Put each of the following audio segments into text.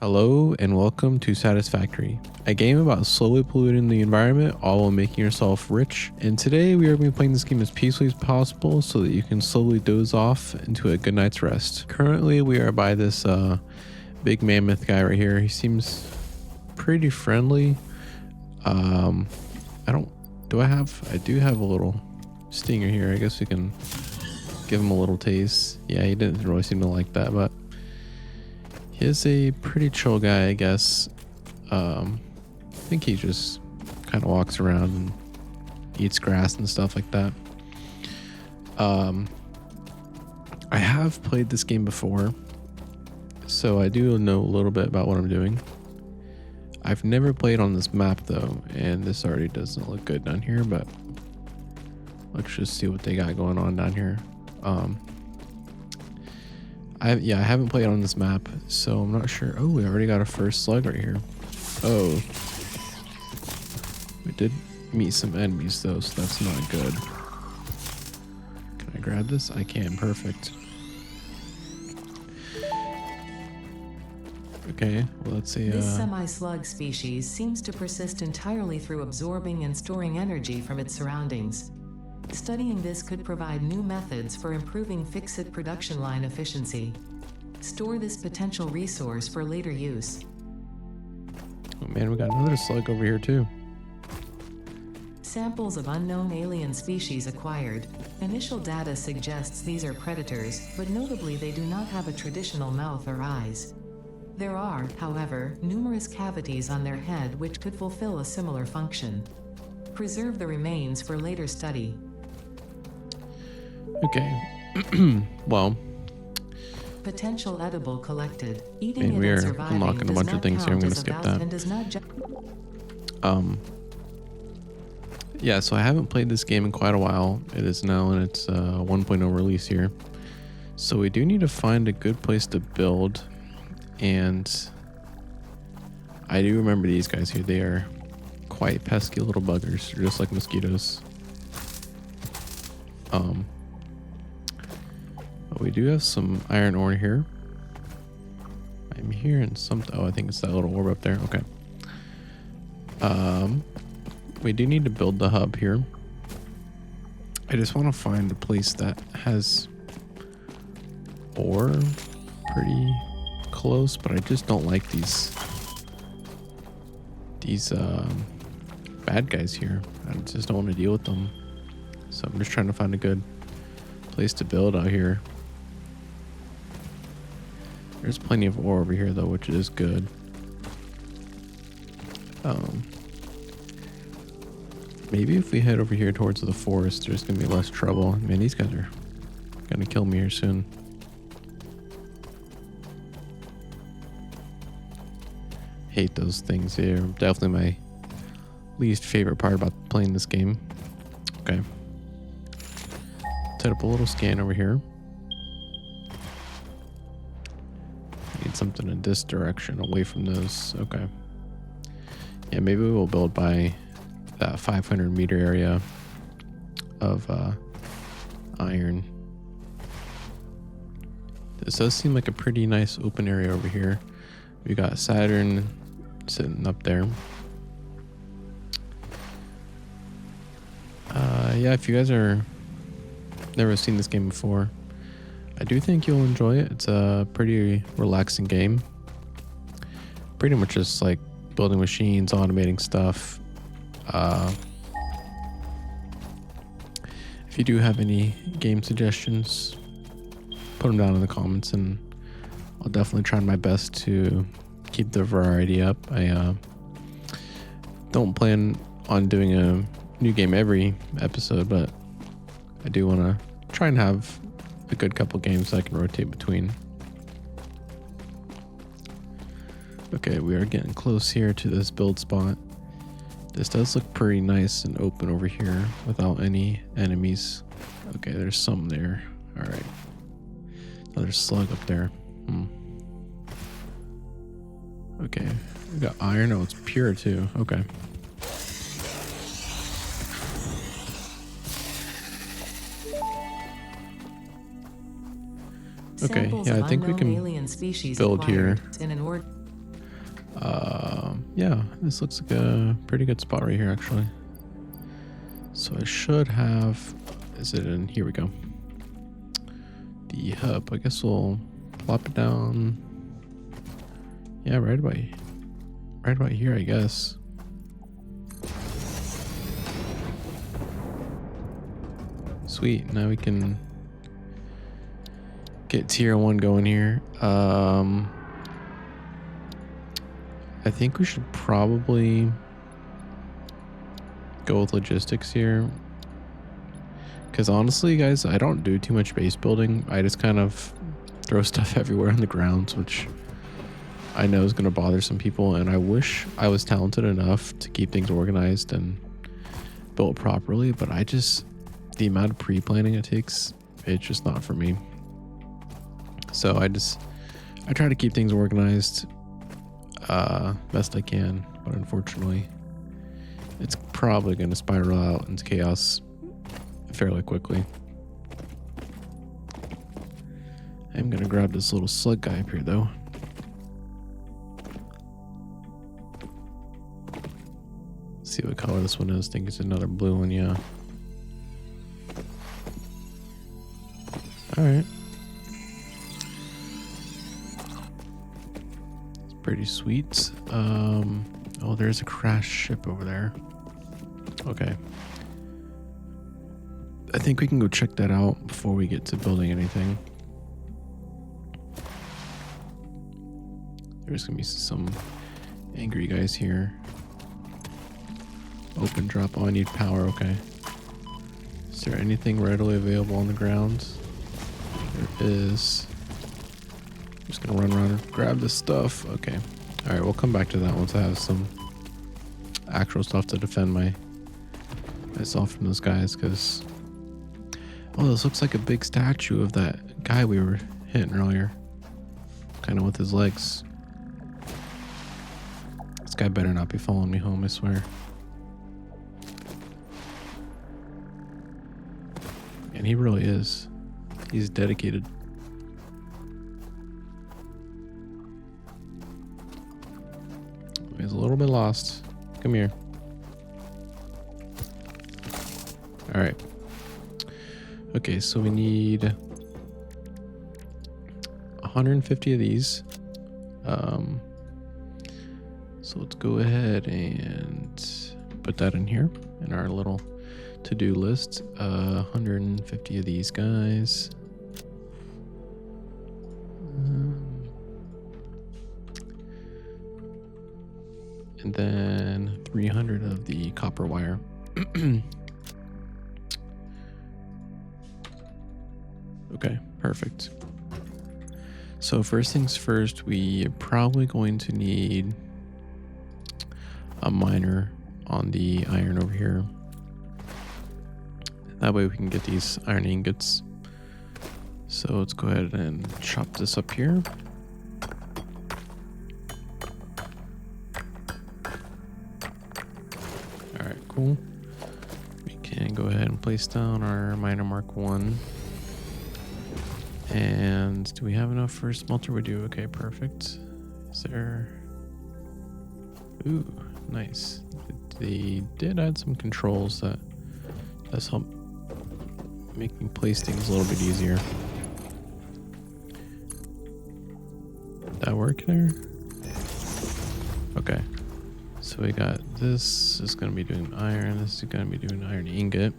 Hello and welcome to Satisfactory, a game about slowly polluting the environment all while making yourself rich. And today we are going to be playing this game as peacefully as possible so that you can slowly doze off into a good night's rest. Currently we are by this big mammoth guy right here. He seems pretty friendly. I do have a little stinger here. I guess we can give him a little taste. Yeah, he didn't really seem to like that, but he is a pretty chill guy, I guess. I think he just kind of walks around and eats grass and stuff like that. I have played this game before, so I do know a little bit about what I'm doing. I've never played on this map though, and this already doesn't look good down here, but let's just see what they got going on down here. I haven't played on this map, so I'm not sure. Oh, we already got a first slug right here. Oh, we did meet some enemies though, so that's not good. Can I grab this? I can. Perfect. Okay, well, let's see. This semi-slug species seems to persist entirely through absorbing and storing energy from its surroundings. Studying this could provide new methods for improving fixit production line efficiency. Store this potential resource for later use. Oh man, we got another slug over here too. Samples of unknown alien species acquired. Initial data suggests these are predators, but notably they do not have a traditional mouth or eyes. There are, however, numerous cavities on their head which could fulfill a similar function. Preserve the remains for later study. Okay. Well, potential edible collected. Eating and it we and are surviving unlocking a bunch of things here. I'm going to skip that. Yeah, so I haven't played this game in quite a while. It is now in its 1.0 release here. So we do need to find a good place to build. And I do remember these guys here. They are quite pesky little buggers. They're just like mosquitoes. But we do have some iron ore here. I'm hearing something. Oh, I think it's that little orb up there. Okay. We do need to build the hub here. I just want to find a place that has ore pretty close, but I just don't like these bad guys here. I just don't want to deal with them. So I'm just trying to find a good place to build out here. There's plenty of ore over here though, which is good. Maybe if we head over here towards the forest, there's gonna be less trouble. Man, these guys are gonna kill me here soon. Hate those things here. Definitely my least favorite part about playing this game. Okay. Set up a little scan over here. Need something in this direction, away from those. Okay. Yeah, maybe we'll build by that 500 meter area of iron. This does seem like a pretty nice open area over here. We got Saturn sitting up there. Yeah, if you guys are never seen this game before, I do think you'll enjoy it. It's a pretty relaxing game. Pretty much just like building machines, automating stuff. If you do have any game suggestions, put them down in the comments and I'll definitely try my best to keep the variety up. I don't plan on doing a new game every episode, but I do want to try and have a good couple games I can rotate between. Okay, we are getting close here to this build spot. This does look pretty nice and open over here without any enemies. Okay, there's some there. All right. Another slug up there. Okay, we got iron. Oh, it's pure too. Okay. Okay, yeah, I think we can build here. Yeah, this looks like a pretty good spot right here, actually. So I should have, is it in, here we go. The hub, I guess we'll plop it down. Yeah, right about here, I guess. Sweet, now we can get tier 1 going here. I think we should probably go with logistics here. Because honestly, guys, I don't do too much base building. I just kind of throw stuff everywhere on the ground, which I know is going to bother some people. And I wish I was talented enough to keep things organized and built properly. But the amount of pre-planning it takes, it's just not for me. So I try to keep things organized best I can, but unfortunately it's probably going to spiral out into chaos fairly quickly. I'm going to grab this little slug guy up here though. See what color this one is. I think it's another blue one. Yeah. All right. Pretty sweet. Oh, there's a crashed ship over there. Okay. I think we can go check that out before we get to building anything. There's gonna be some angry guys here. Open drop. Oh, I need power. Okay. Is there anything readily available on the ground? There is. I'm just gonna run around and grab this stuff. Okay. All right, we'll come back to that once I have some actual stuff to defend myself from those guys. Because this looks like a big statue of that guy we were hitting earlier, kind of with his legs. This guy better not be following me home, I swear. And he really is. He's dedicated. He's a little bit lost. Come here. All right. Okay, so we need 150 of these. So let's go ahead and put that in here in our little to-do list. 150 of these guys. And then 300 of the copper wire. Okay, perfect. So first things first, we are probably going to need a miner on the iron over here. That way we can get these iron ingots. So let's go ahead and chop this up here. All right, cool. We can go ahead and place down our miner mark 1. And do we have enough for a smelter? We do. Okay, perfect. Is there... Ooh, nice. They did add some controls that does help making place things a little bit easier. Did that work there? Okay. So we got this is going to be doing iron. This is going to be doing iron ingot.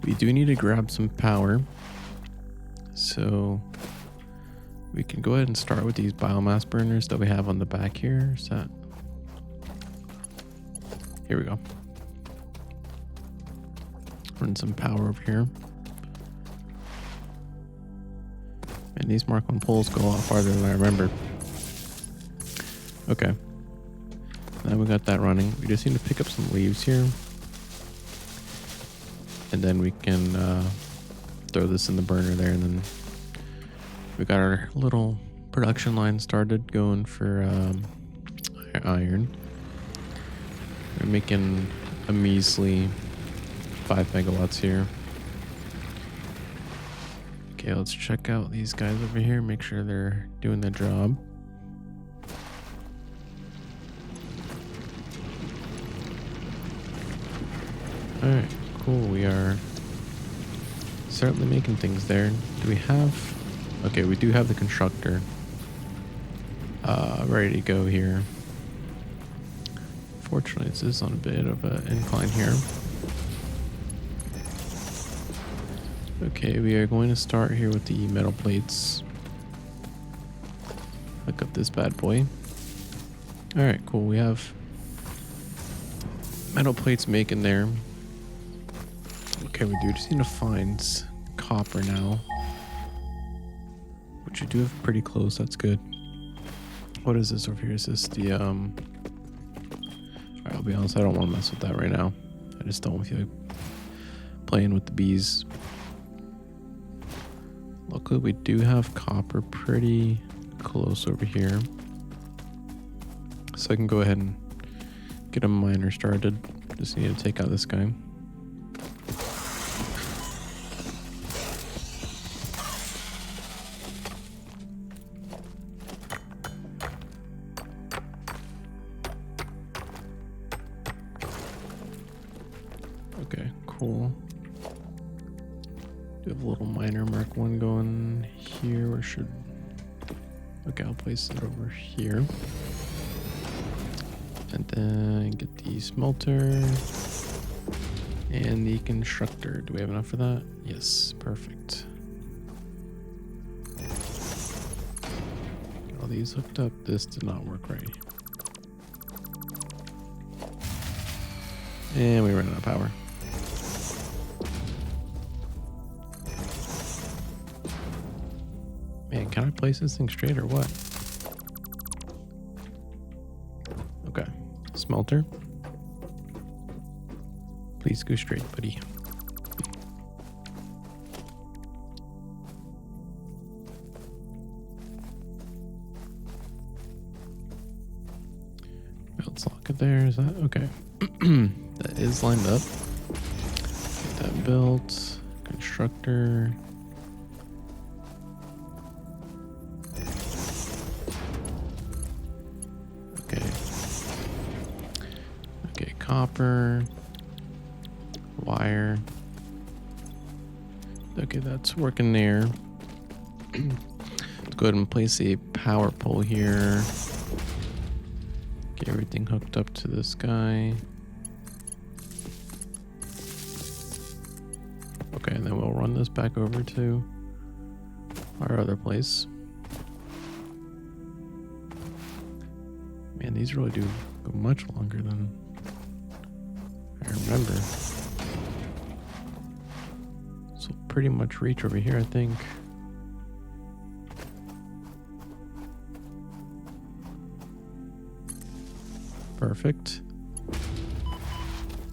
We do need to grab some power. So we can go ahead and start with these biomass burners that we have on the back here. Is that... Here we go. Run some power over here. And these Mark 1 poles go a lot farther than I remember. Okay. Now we got that running. We just need to pick up some leaves here. And then we can throw this in the burner there, and then we got our little production line started going for iron. We're making a measly 5 megawatts here. Okay, let's check out these guys over here, make sure they're doing their job. are certainly making things there. Do we have... Okay, we do have the constructor ready to go here. Fortunately, this is on a bit of an incline here. Okay, we are going to start here with the metal plates. Hook up this bad boy. Alright, cool. We have metal plates making there. Okay, we do just need to find copper now. Which we do have pretty close, that's good. What is this over here? Is this the, Alright, I'll be honest, I don't want to mess with that right now. I just don't feel like playing with the bees. Luckily, we do have copper pretty close over here. So I can go ahead and get a miner started. Just need to take out this guy. Okay, cool. Do have a little miner Mark 1 going here, or should... Okay, I'll place it over here. And then get the smelter and the constructor. Do we have enough for that? Yes, perfect. Get all these hooked up. This did not work right. And we ran out of power. Man, can I place this thing straight or what? Okay. Smelter. Please go straight, buddy. Let's lock it there. Is that okay? That is lined up. Get that built. Constructor. Okay, copper, wire. Okay, that's working there. Let's go ahead and place a power pole here. Get everything hooked up to this guy. Okay, and then we'll run this back over to our other place. Man, these really do go much longer than I remember. So pretty much reach over here, I think. Perfect.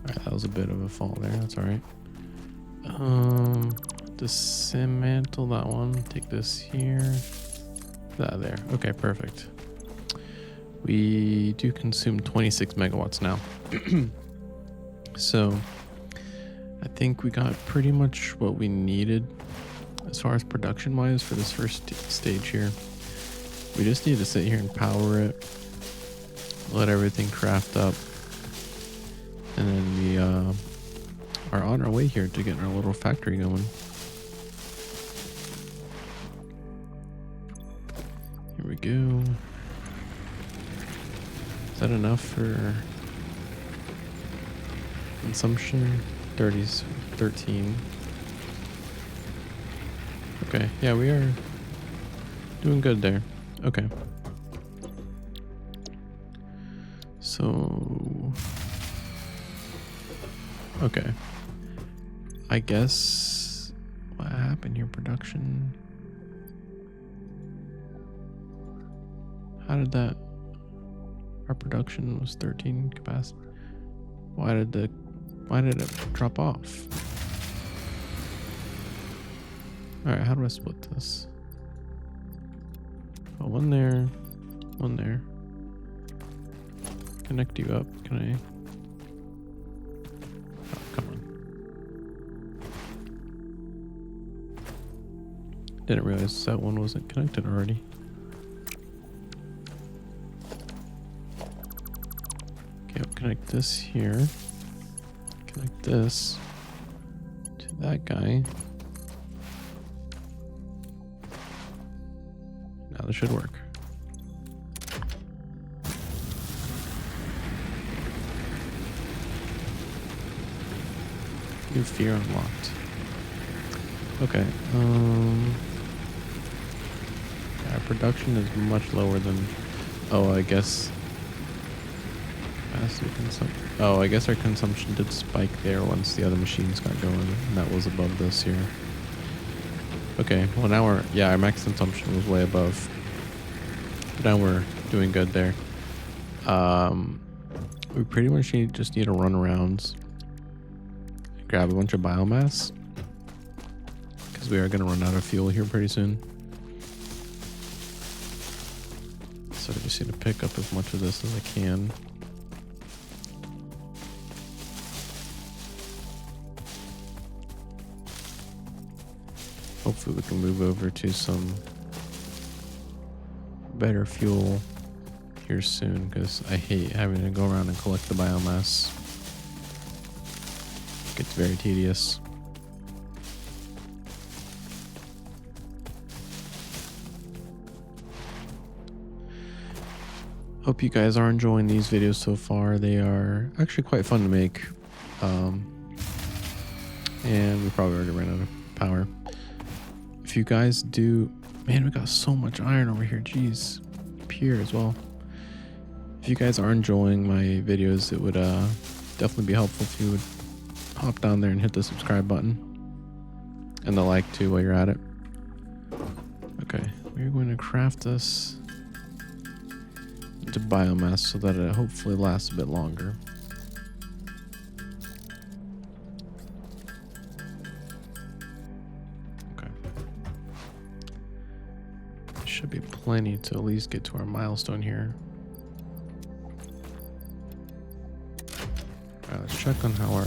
Alright, that was a bit of a fall there. That's alright. Dismantle that one. Take this here. That there. Okay, perfect. We do consume 26 megawatts now. So I think we got pretty much what we needed as far as production wise for this first stage here. We just need to sit here and power it, let everything craft up, and then we are on our way here to getting our little factory going. Here we go. Is that enough for consumption? 13. Okay, yeah, we are doing good there. Okay. So, okay. I guess what happened here? Production. How did that? Our production was 13 capacity. Why did it drop off? All right, how do I split this? Oh, one there, one there. Connect you up. Can I? Oh, come on. Didn't realize that one wasn't connected already. Okay, I'll connect this here. Connect this. that guy. Now this should work. New fear unlocked. Okay. Our production is much lower than. Oh, I guess. Oh, I guess our consumption did spike there once the other machines got going, and that was above this here. Okay, well now our max consumption was way above. But now we're doing good there. We pretty much just need to run around, grab a bunch of biomass, because we are going to run out of fuel here pretty soon. So I just need to pick up as much of this as I can. Hopefully we can move over to some better fuel here soon, because I hate having to go around and collect the biomass. It gets very tedious. Hope you guys are enjoying these videos so far. They are actually quite fun to make. And we probably already ran out of power. If you guys do, man, we got so much iron over here. Jeez, pure as well. If you guys are enjoying my videos, it would definitely be helpful if you would hop down there and hit the subscribe button and the like too while you're at it. Okay, we're going to craft this into biomass so that it hopefully lasts a bit longer. Should be plenty to at least get to our milestone here. Alright, let's check on how our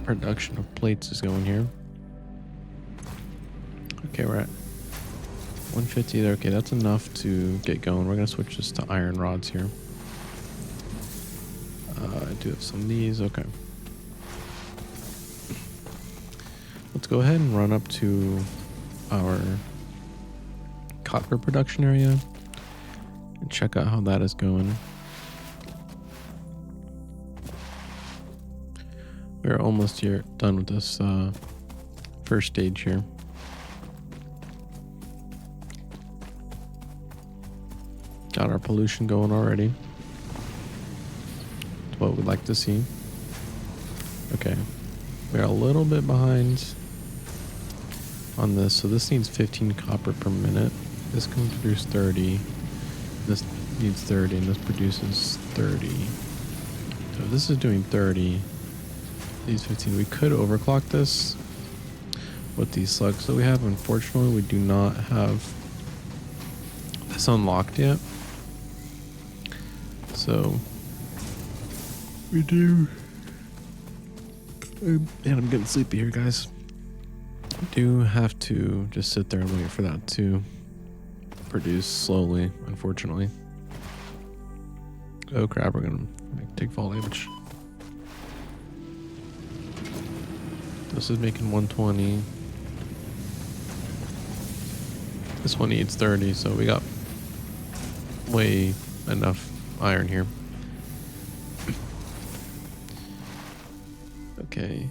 production of plates is going here. Okay, we're at 150 there. Okay, that's enough to get going. We're going to switch this to iron rods here. I do have some of these. Okay. Let's go ahead and run up to our copper production area and check out how that is going. We're almost here done with this first stage here. Got our pollution going already. That's what we'd like to see. Okay, we're a little bit behind on this, so this needs 15 copper per minute. This can produce 30. This needs 30, and this produces 30. So if this is doing 30, these 15. We could overclock this with these slugs that we have. Unfortunately, we do not have this unlocked yet. So we do. Man, I'm getting sleepy here, guys. We do have to just sit there and wait for that to produce slowly, unfortunately. Oh crap, we're gonna take fall damage. This is making 120. This one needs 30, so we got way enough iron here. Okay.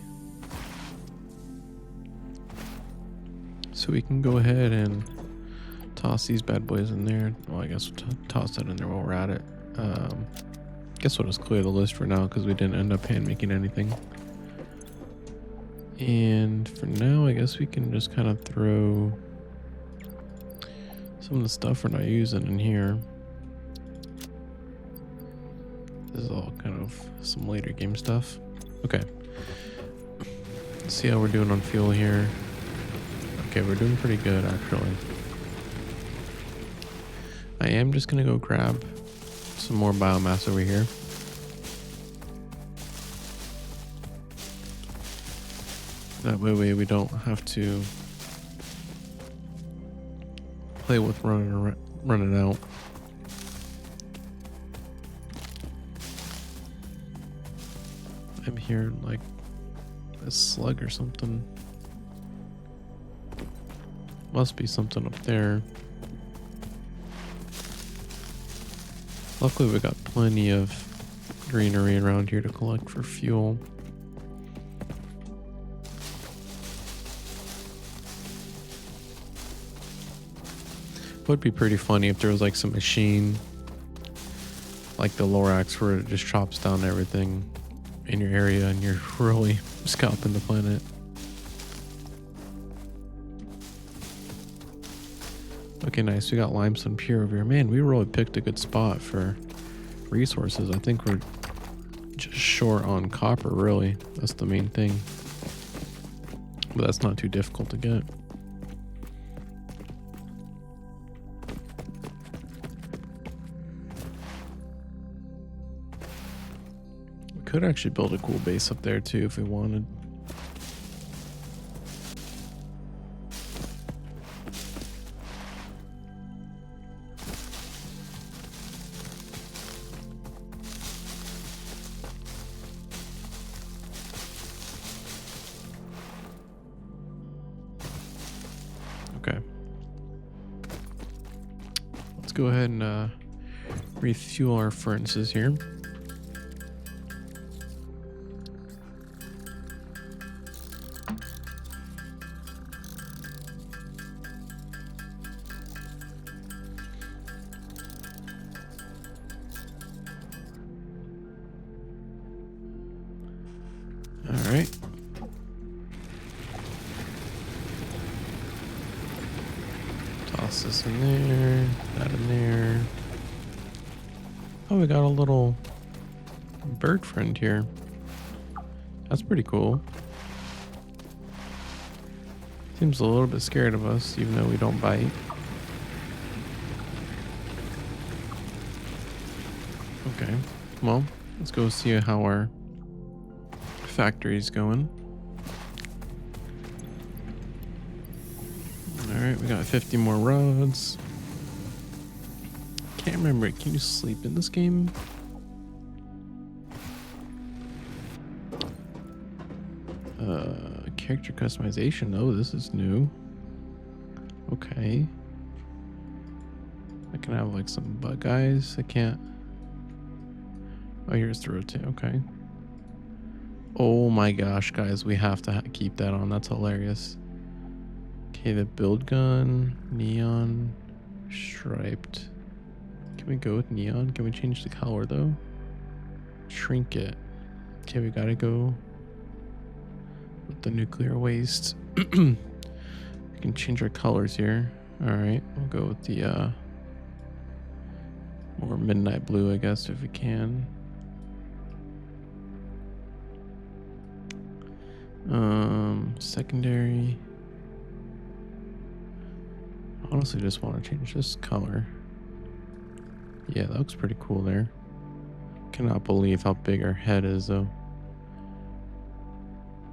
So we can go ahead and toss these bad boys in there. Well, I guess we'll toss that in there while we're at it. Guess we'll just clear the list for now because we didn't end up hand making anything. And for now, I guess we can just kind of throw some of the stuff we're not using in here. This is all kind of some later game stuff. Okay. Let's see how we're doing on fuel here. Okay, we're doing pretty good actually. I am just gonna go grab some more biomass over here. That way we don't have to play with running out. I'm here like A slug or something. Must be something up there. Luckily we got plenty of greenery around here to collect for fuel. Would be pretty funny if there was like some machine like the Lorax where it just chops down everything in your area and you're really scalping the planet. Okay, nice. We got limestone pure over here. Man, we really picked a good spot for resources. I think we're just short on copper, really. That's the main thing. But that's not too difficult to get. We could actually build a cool base up there too if we wanted. Okay. Let's go ahead and refuel our furnaces here. All right. Toss this in there, that in there. Oh, we got a little bird friend here. That's pretty cool. Seems a little bit scared of us, even though we don't bite. Okay, well, let's go see how our factory's going. Alright, we got 50 more rods. Can't remember, can you sleep in this game? Character customization. Oh, this is new. Okay. I can have like some bug eyes. I can't. Oh, here's the rotate. Okay. Oh my gosh, guys, we have to keep that on. That's hilarious. Okay, the build gun, neon, striped. Can we go with neon? Can we change the color though? Shrink it. Okay, we gotta go with the nuclear waste. We can change our colors here. Alright, we'll go with the more midnight blue, I guess, if we can. Secondary. Honestly, just want to change this color. Yeah, that looks pretty cool there. Cannot believe how big our head is, though.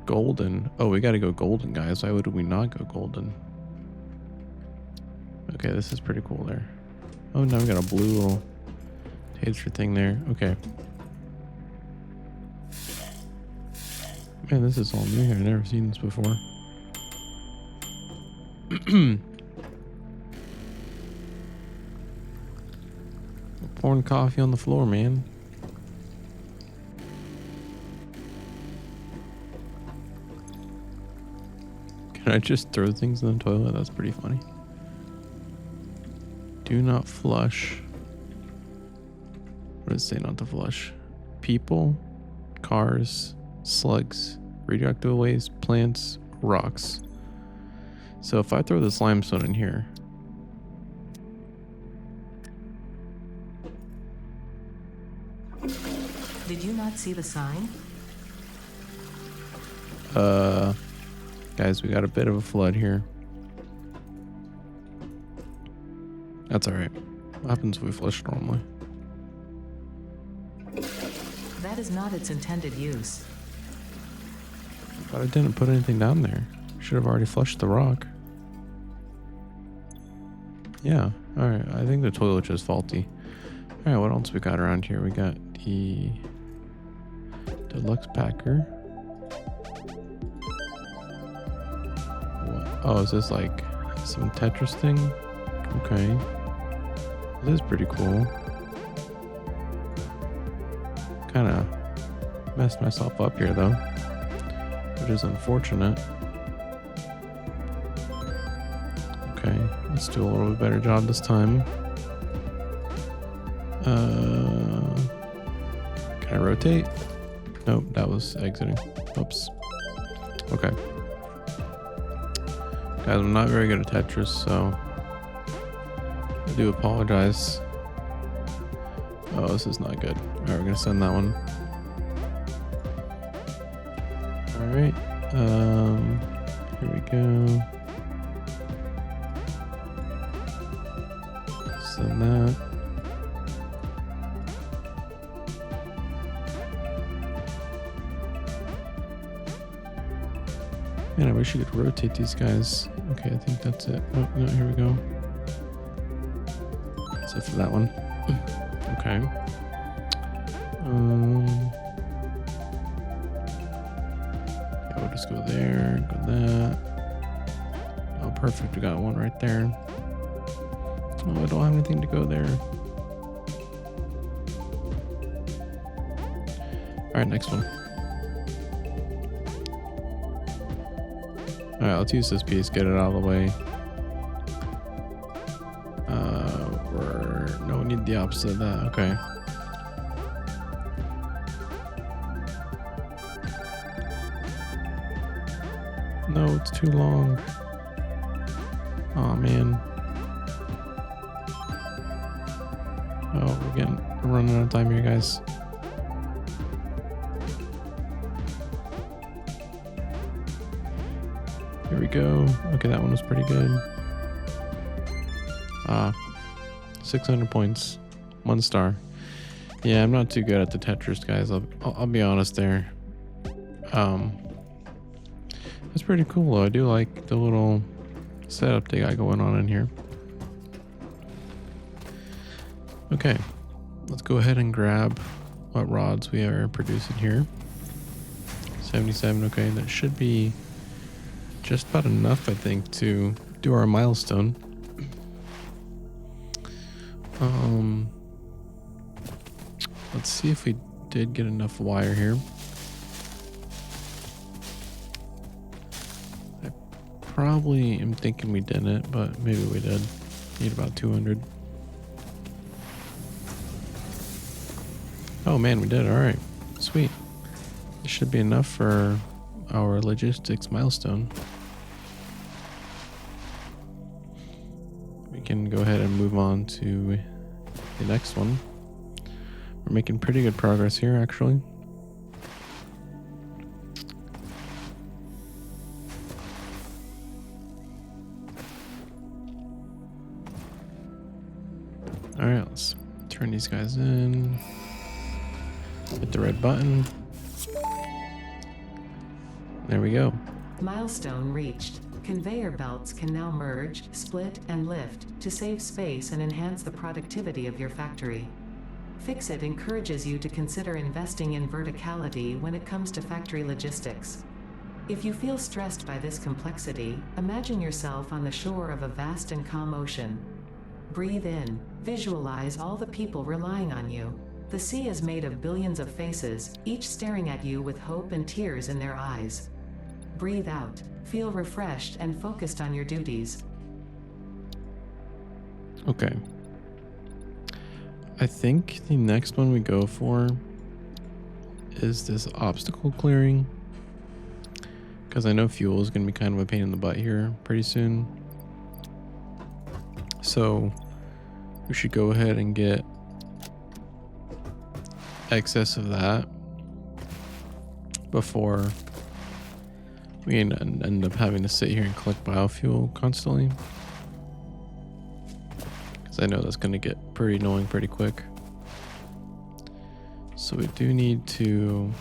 Golden. Oh, we gotta go golden, guys. Why would we not go golden? Okay, this is pretty cool there. Oh, now we got a blue little taser thing there. Okay. Man, this is all new here. I've never seen this before. Pouring coffee on the floor, man. Can I just throw things in the toilet? That's pretty funny. Do not flush. What does it say not to flush? People, cars, slugs, radioactive waste, plants, rocks. So if I throw this limestone in here, Did you not see the sign? guys, we got a bit of a flood here. That's all right. What happens if we flush normally? That is not its intended use. But I didn't put anything down there. Should have already flushed the rock. Yeah, alright. I think the toilet's just faulty. Alright, what else we got around here? We got the deluxe packer. Oh, is this like some Tetris thing? Okay. This is pretty cool. Kind of messed myself up here though, which is unfortunate. Okay, let's do a little bit better job this time. Can I rotate? Nope, that was exiting. Oops. Okay. Guys, I'm not very good at Tetris, so I do apologize. Oh, this is not good. Alright, we're gonna send that one. Alright. Here we go. Send that. Man, I wish you could rotate these guys. Okay, I think that's it. Oh, no, here we go. That's it for that one. Okay. Yeah, we'll just go there, go that. Oh, perfect. We got one right there. Oh, I don't have anything to go there. All right, next one. All right, let's use this piece, get it out of the way. No, we need the opposite of that. Okay. No, it's too long. Oh man. Oh, we're running out of time here, guys. Here we go. Okay, that one was pretty good. 600 points. 1 star. Yeah, I'm not too good at the Tetris, guys. I'll be honest there. That's pretty cool though. I do like the little setup they got going on in here. Okay, let's go ahead and grab what rods we are producing here. 77, okay, that should be just about enough, I think, to do our milestone. Let's see if we did get enough wire here. I probably am thinking we didn't, but maybe we did. Need about 200. Oh man, we did. All right, sweet. This should be enough for our logistics milestone. We can go ahead and move on to the next one. We're making pretty good progress here, actually. All right, let's turn these guys in. Hit the red button. There we go. Milestone reached. Conveyor belts can now merge, split, and lift to save space and enhance the productivity of your factory. Fixit encourages you to consider investing in verticality when it comes to factory logistics. If you feel stressed by this complexity, imagine yourself on the shore of a vast and calm ocean. Breathe in, visualize all the people relying on you. The sea is made of billions of faces, each staring at you with hope and tears in their eyes. Breathe out, feel refreshed and focused on your duties. Okay. I think the next one we go for is this obstacle clearing, because I know fuel is going to be kind of a pain in the butt here pretty soon. So we should go ahead and get excess of that before we end up having to sit here and collect biofuel constantly, because I know that's going to get pretty annoying pretty quick. So we do need to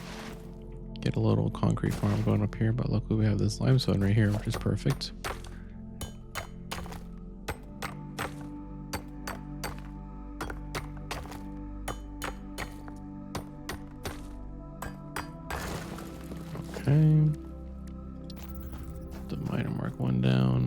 get a little concrete farm going up here, but luckily we have this limestone right here, which is perfect. Okay. The miner mark 1 down.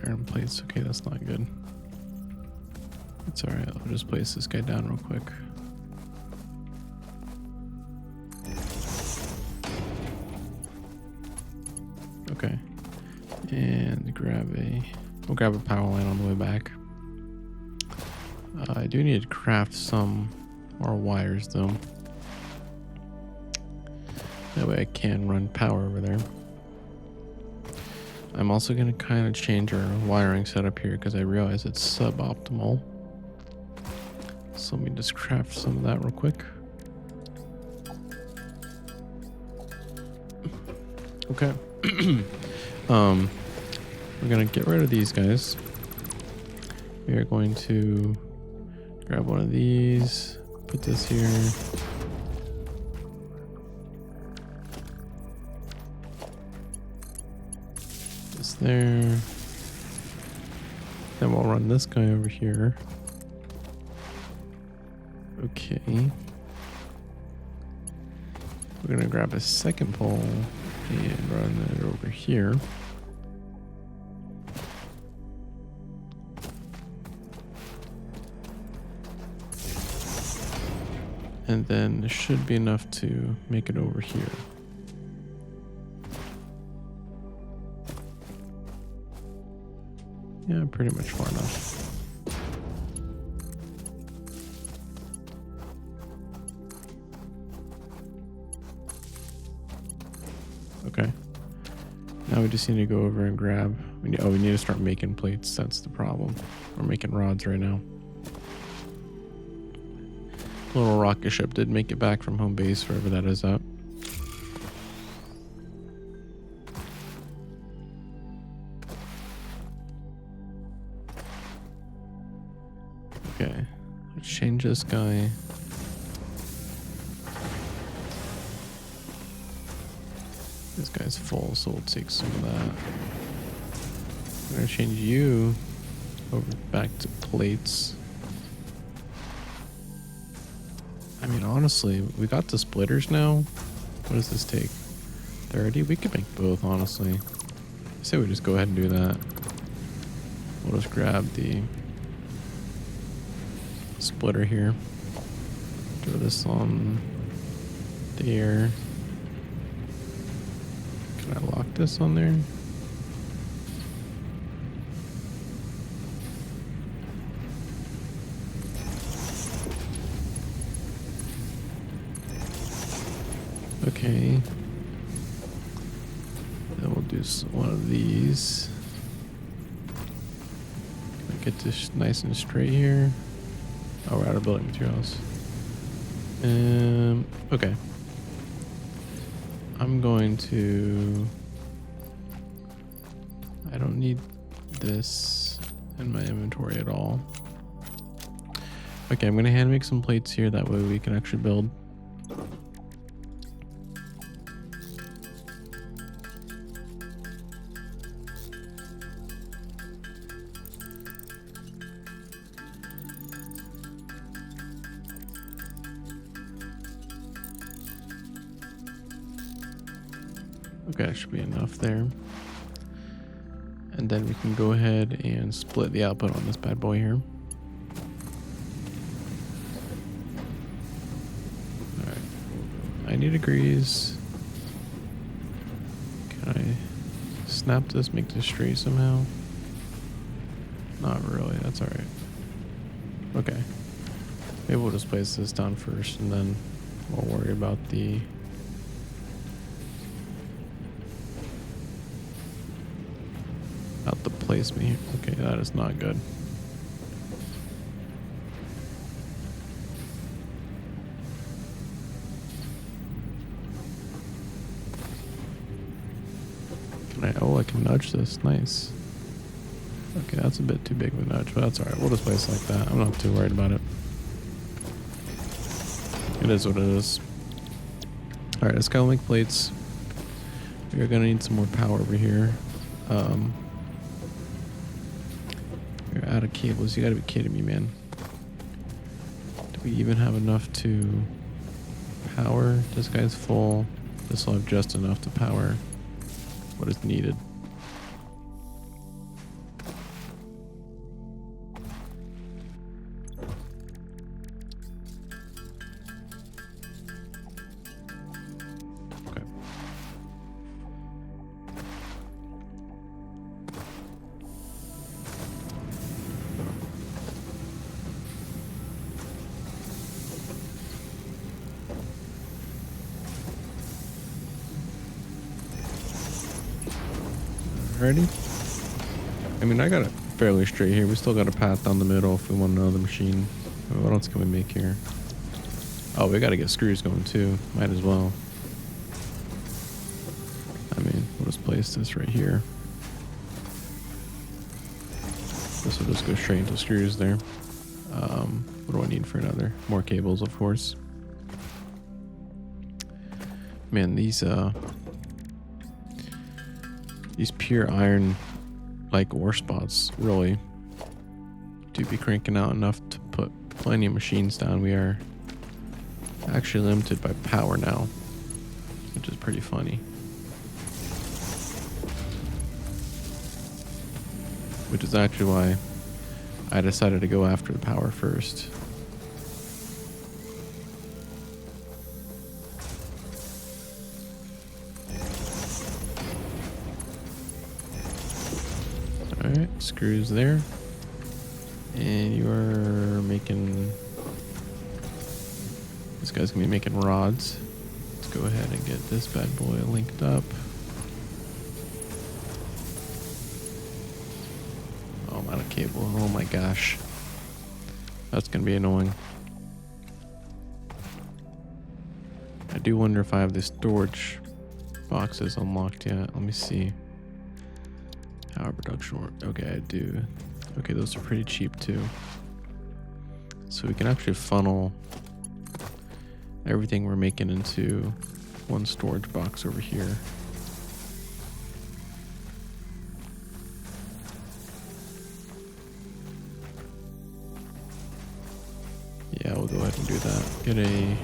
iron plates. Okay, that's not good. It's alright. I'll just place this guy down real quick. Okay. And we'll grab a power line on the way back. I do need to craft some more wires though. That way I can run power over there. I'm also going to kind of change our wiring setup here because I realize it's suboptimal. So let me just craft some of that real quick. Okay. We're going to get rid of these guys. We are going to grab one of these, put this here. This there. Then we'll run this guy over here. Okay. We're going to grab a second pole and run it over here. And then there should be enough to make it over here. Yeah, pretty much far enough. Okay. Now we just need to go over and grab. We need to start making plates. That's the problem. We're making rods right now. Little rocket ship did make it back from home base, wherever that is at. Okay, let's change this guy. This guy's full, so we'll take some of that. I'm gonna change you over back to plates. I mean, honestly, we got the splitters now. What does this take? 30? We could make both, honestly. I say we just go ahead and do that. We'll just grab the splitter here. Throw this on there. Can I lock this on there? Okay. Then we'll do one of these. Can I get this nice and straight here? Oh, we're out of building materials. Okay. I'm going to... I don't need this in my inventory at all. Okay, I'm going to hand make some plates here. That way we can actually build. Okay, that should be enough there. And then we can go ahead and split the output on this bad boy here. Alright. 90 degrees. Can I snap this, make this straight somehow? Not really, that's alright. Okay. Maybe we'll just place this down first and then we'll worry about the... the placement here. Okay, that is not good. I can nudge this. Nice. Okay, that's a bit too big of a nudge, but that's alright. We'll just place it like that. I'm not too worried about it. It is what it is. Alright, let's go make plates. We're gonna need some more power over here. You're out of cables. You gotta be kidding me, man. Do we even have enough to power? This guy's full. This will have just enough to power what is needed. already? I mean, I got it fairly straight here. We still got a path down the middle if we want another machine. What else can we make here? Oh, we got to get screws going too. Might as well. I mean, we'll just place this right here. This will just go straight into screws there. What do I need for another? More cables, of course. Man, these pure iron like ore spots really do be cranking out enough to put plenty of machines down. We are actually limited by power now, which is pretty funny. Which is actually why I decided to go after the power first. Alright, screws there. And you are making... This guy's gonna be making rods. Let's go ahead and get this bad boy linked up. Oh, I'm out of cable. Oh my gosh. That's gonna be annoying. I do wonder if I have the storage boxes unlocked yet. Let me see. Power production work. Okay, I do. Okay, those are pretty cheap too. So we can actually funnel everything we're making into one storage box over here. Yeah, we'll go ahead and do that. Get a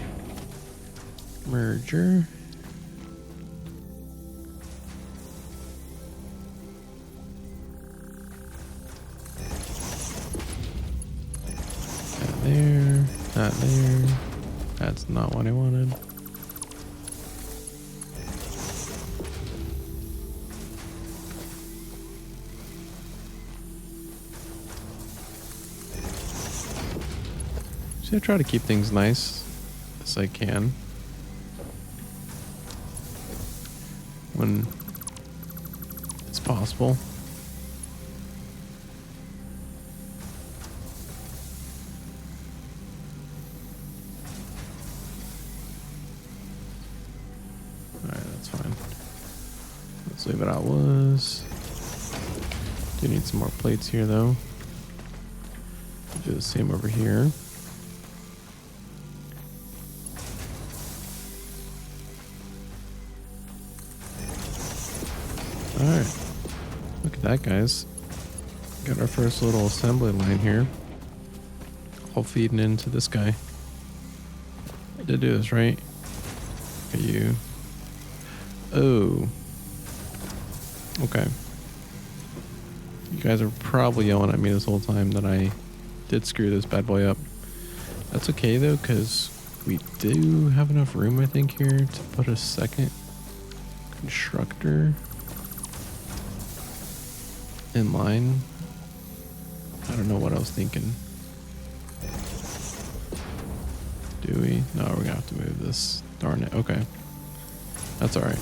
merger. That there, that there. That's not what I wanted. So I try to keep things nice as I can when it's possible. Alright, that's fine. Let's leave it how it was. Do need some more plates here though. Do the same over here. Alright, look at that, guys. Got our first little assembly line here. All feeding into this guy. I did do this, right? Are you? Oh. Okay. You guys are probably yelling at me this whole time that I did screw this bad boy up. That's okay though, because we do have enough room, I think, here to put a second constructor in line. I don't know what I was thinking. Do we? No, we're gonna have to move this. Darn it. Okay. That's alright.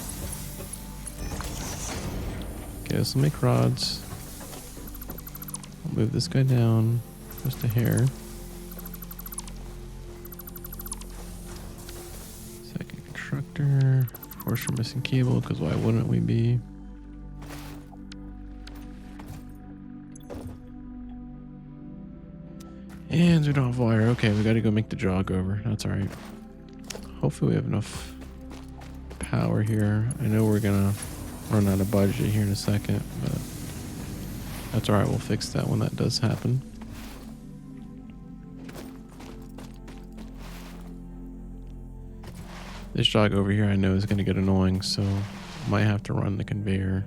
Okay, so make rods. I'll move this guy down just a hair. Second constructor. Of course, we're missing cable, because why wouldn't we be? And we don't have wire. Okay, we gotta go make the jog over. That's alright. Hopefully we have enough power here. I know we're gonna run out of budget here in a second, but that's alright. We'll fix that when that does happen. This jog over here I know is gonna get annoying, so might have to run the conveyor.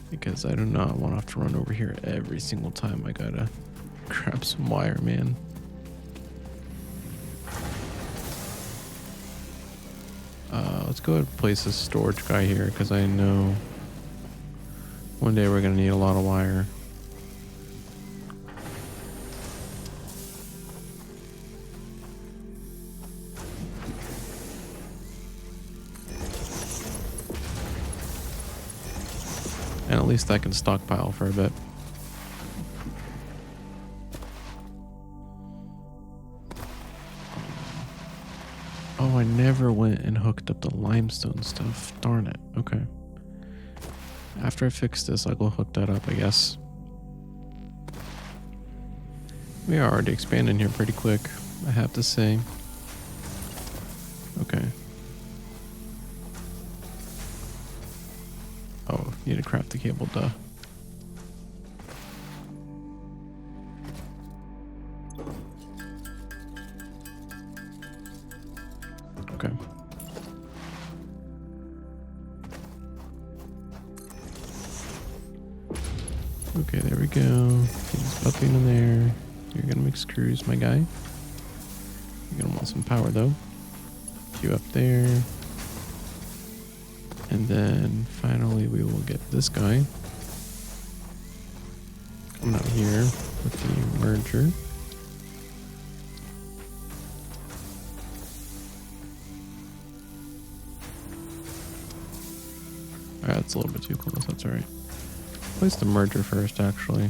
Because I do not want to have to run over here every single time I gotta grab some wire, man. Let's go ahead and place this storage guy here, because I know one day we're gonna need a lot of wire. And at least I can stockpile for a bit. Oh, I never went and hooked up the limestone stuff. Darn it. Okay. After I fix this, I'll go hook that up, I guess. We are already expanding here pretty quick, I have to say. Okay. Oh, need to craft the cable, duh. Okay. Okay, there we go. Get this puppy in there. You're gonna make screws, my guy. You're gonna want some power though. You up there. And then finally we will get this guy coming out here with the merger. Alright, that's a little bit too close, that's alright. Place the merger first, actually.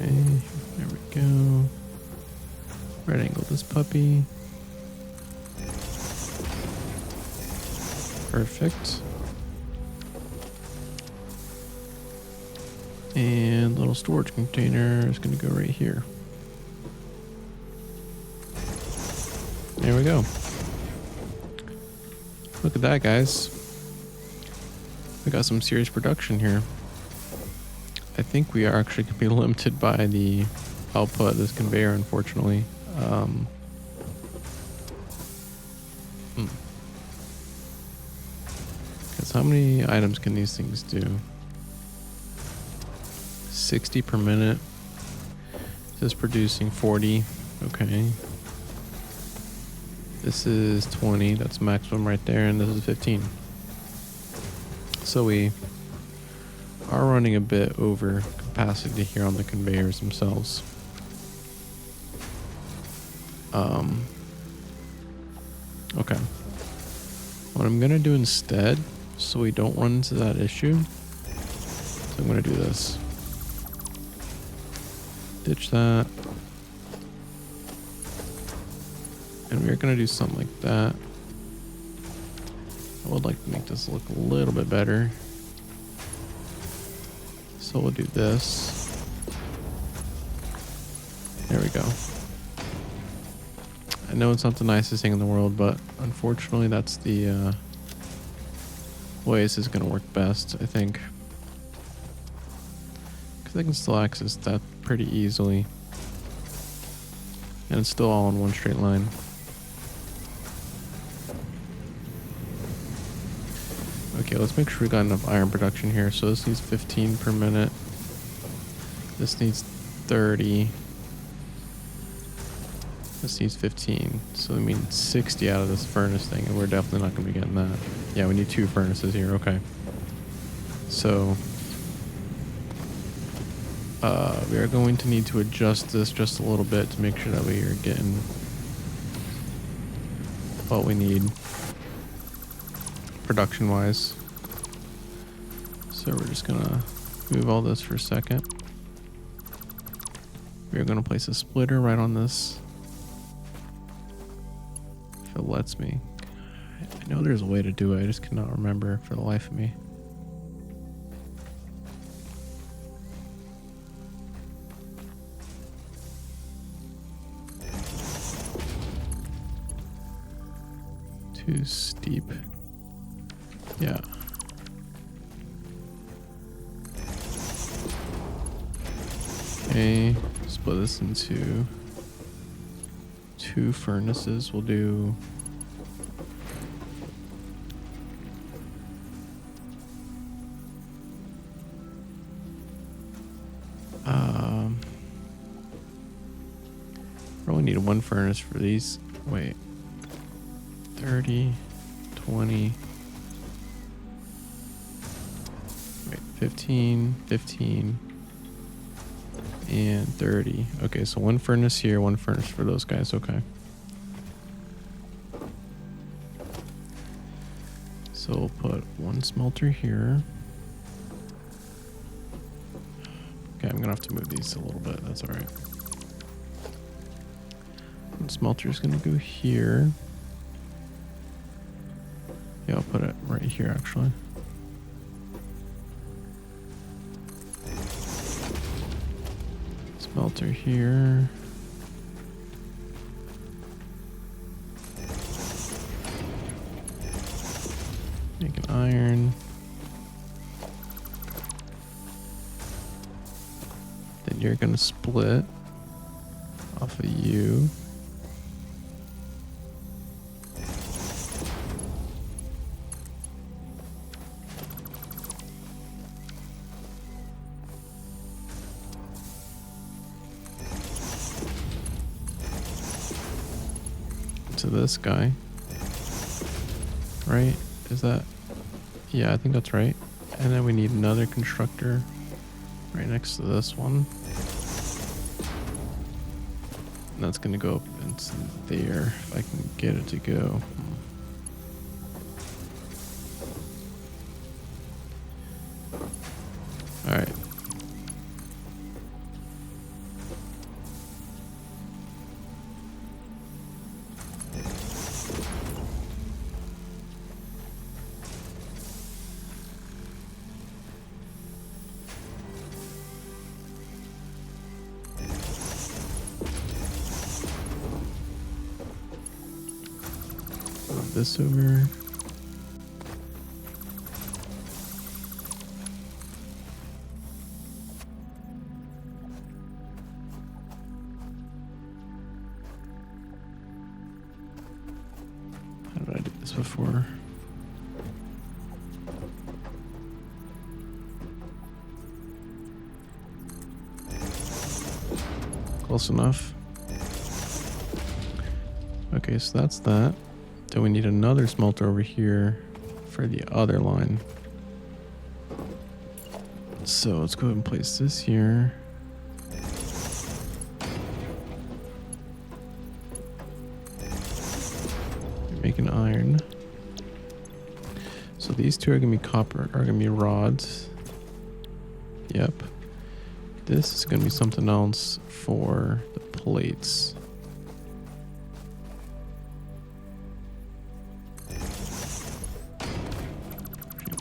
Okay, there we go. Right angle this puppy. Perfect. And little storage container is going to go right here. There we go. Look at that, guys. We got some serious production here. I think we are actually going to be limited by the output of this conveyor, unfortunately. Because how many items can these things do? 60 per minute. This is producing 40. Okay. This is 20. That's maximum right there. And this is 15. So we are running a bit over capacity here on the conveyors themselves. Okay. What I'm gonna do instead, so we don't run into that issue, so I'm gonna do this. Ditch that. And we're gonna do something like that. I would like to make this look a little bit better. So we'll do this. There we go. I know it's not the nicest thing in the world, but unfortunately that's the way this is going to work best, I think. Because I can still access that pretty easily. And it's still all in one straight line. Okay, let's make sure we got enough iron production here. So this needs 15 per minute. This needs 30. This needs 15. So I mean 60 out of this furnace thing, and we're definitely not going to be getting that. Yeah, we need 2 furnaces here. Okay. So we are going to need to adjust this just a little bit to make sure that we are getting what we need production wise. So we're just gonna move all this for a second. We're gonna place a splitter right on this, if it lets me. I know there's a way to do it, I just cannot remember for the life of me. Too steep. Yeah. Okay, split this into 2 furnaces. We'll do one furnace for these. Wait. 30, 20. Wait, 15, 15, and 30. Okay, so one furnace here, one furnace for those guys. Okay. So we'll put one smelter here. Okay, I'm gonna have to move these a little bit. That's all right. One smelter is gonna go here. Yeah, I'll put it right here actually. Smelter here. Make an iron. Then you're gonna split off of you. To this guy. Right? Is that? Yeah, I think that's right. And then we need another constructor right next to this one. And that's gonna go up into there if I can get it to go. Alright. Move this over. How did I do this before? Close enough. Okay, so that's that. Then we need another smelter over here for the other line. So let's go ahead and place this here. Make an iron. So these two are gonna be copper, are gonna be rods. Yep. This is gonna be something else for the plates.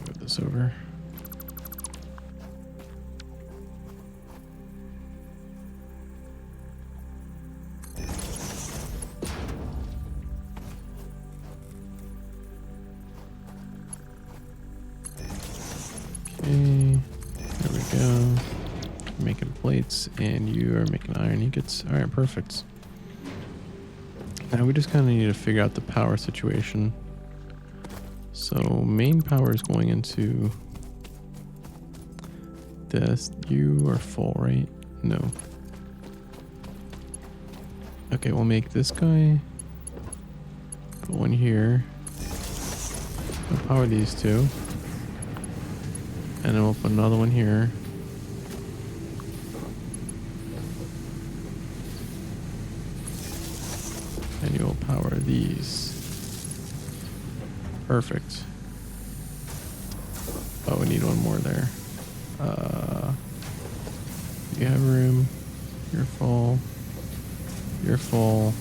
Move this over. Okay, there we go. Making plates, and you are making iron ingots. All right, perfect. Now we just kind of need to figure out the power situation. So main power is going into this. You are full, right? No. Okay, we'll make this guy. Put one here. We'll power these two. And then we'll put another one here. And you'll power these. Perfect. Oh, we need one more there. You have room. You're full. You're full.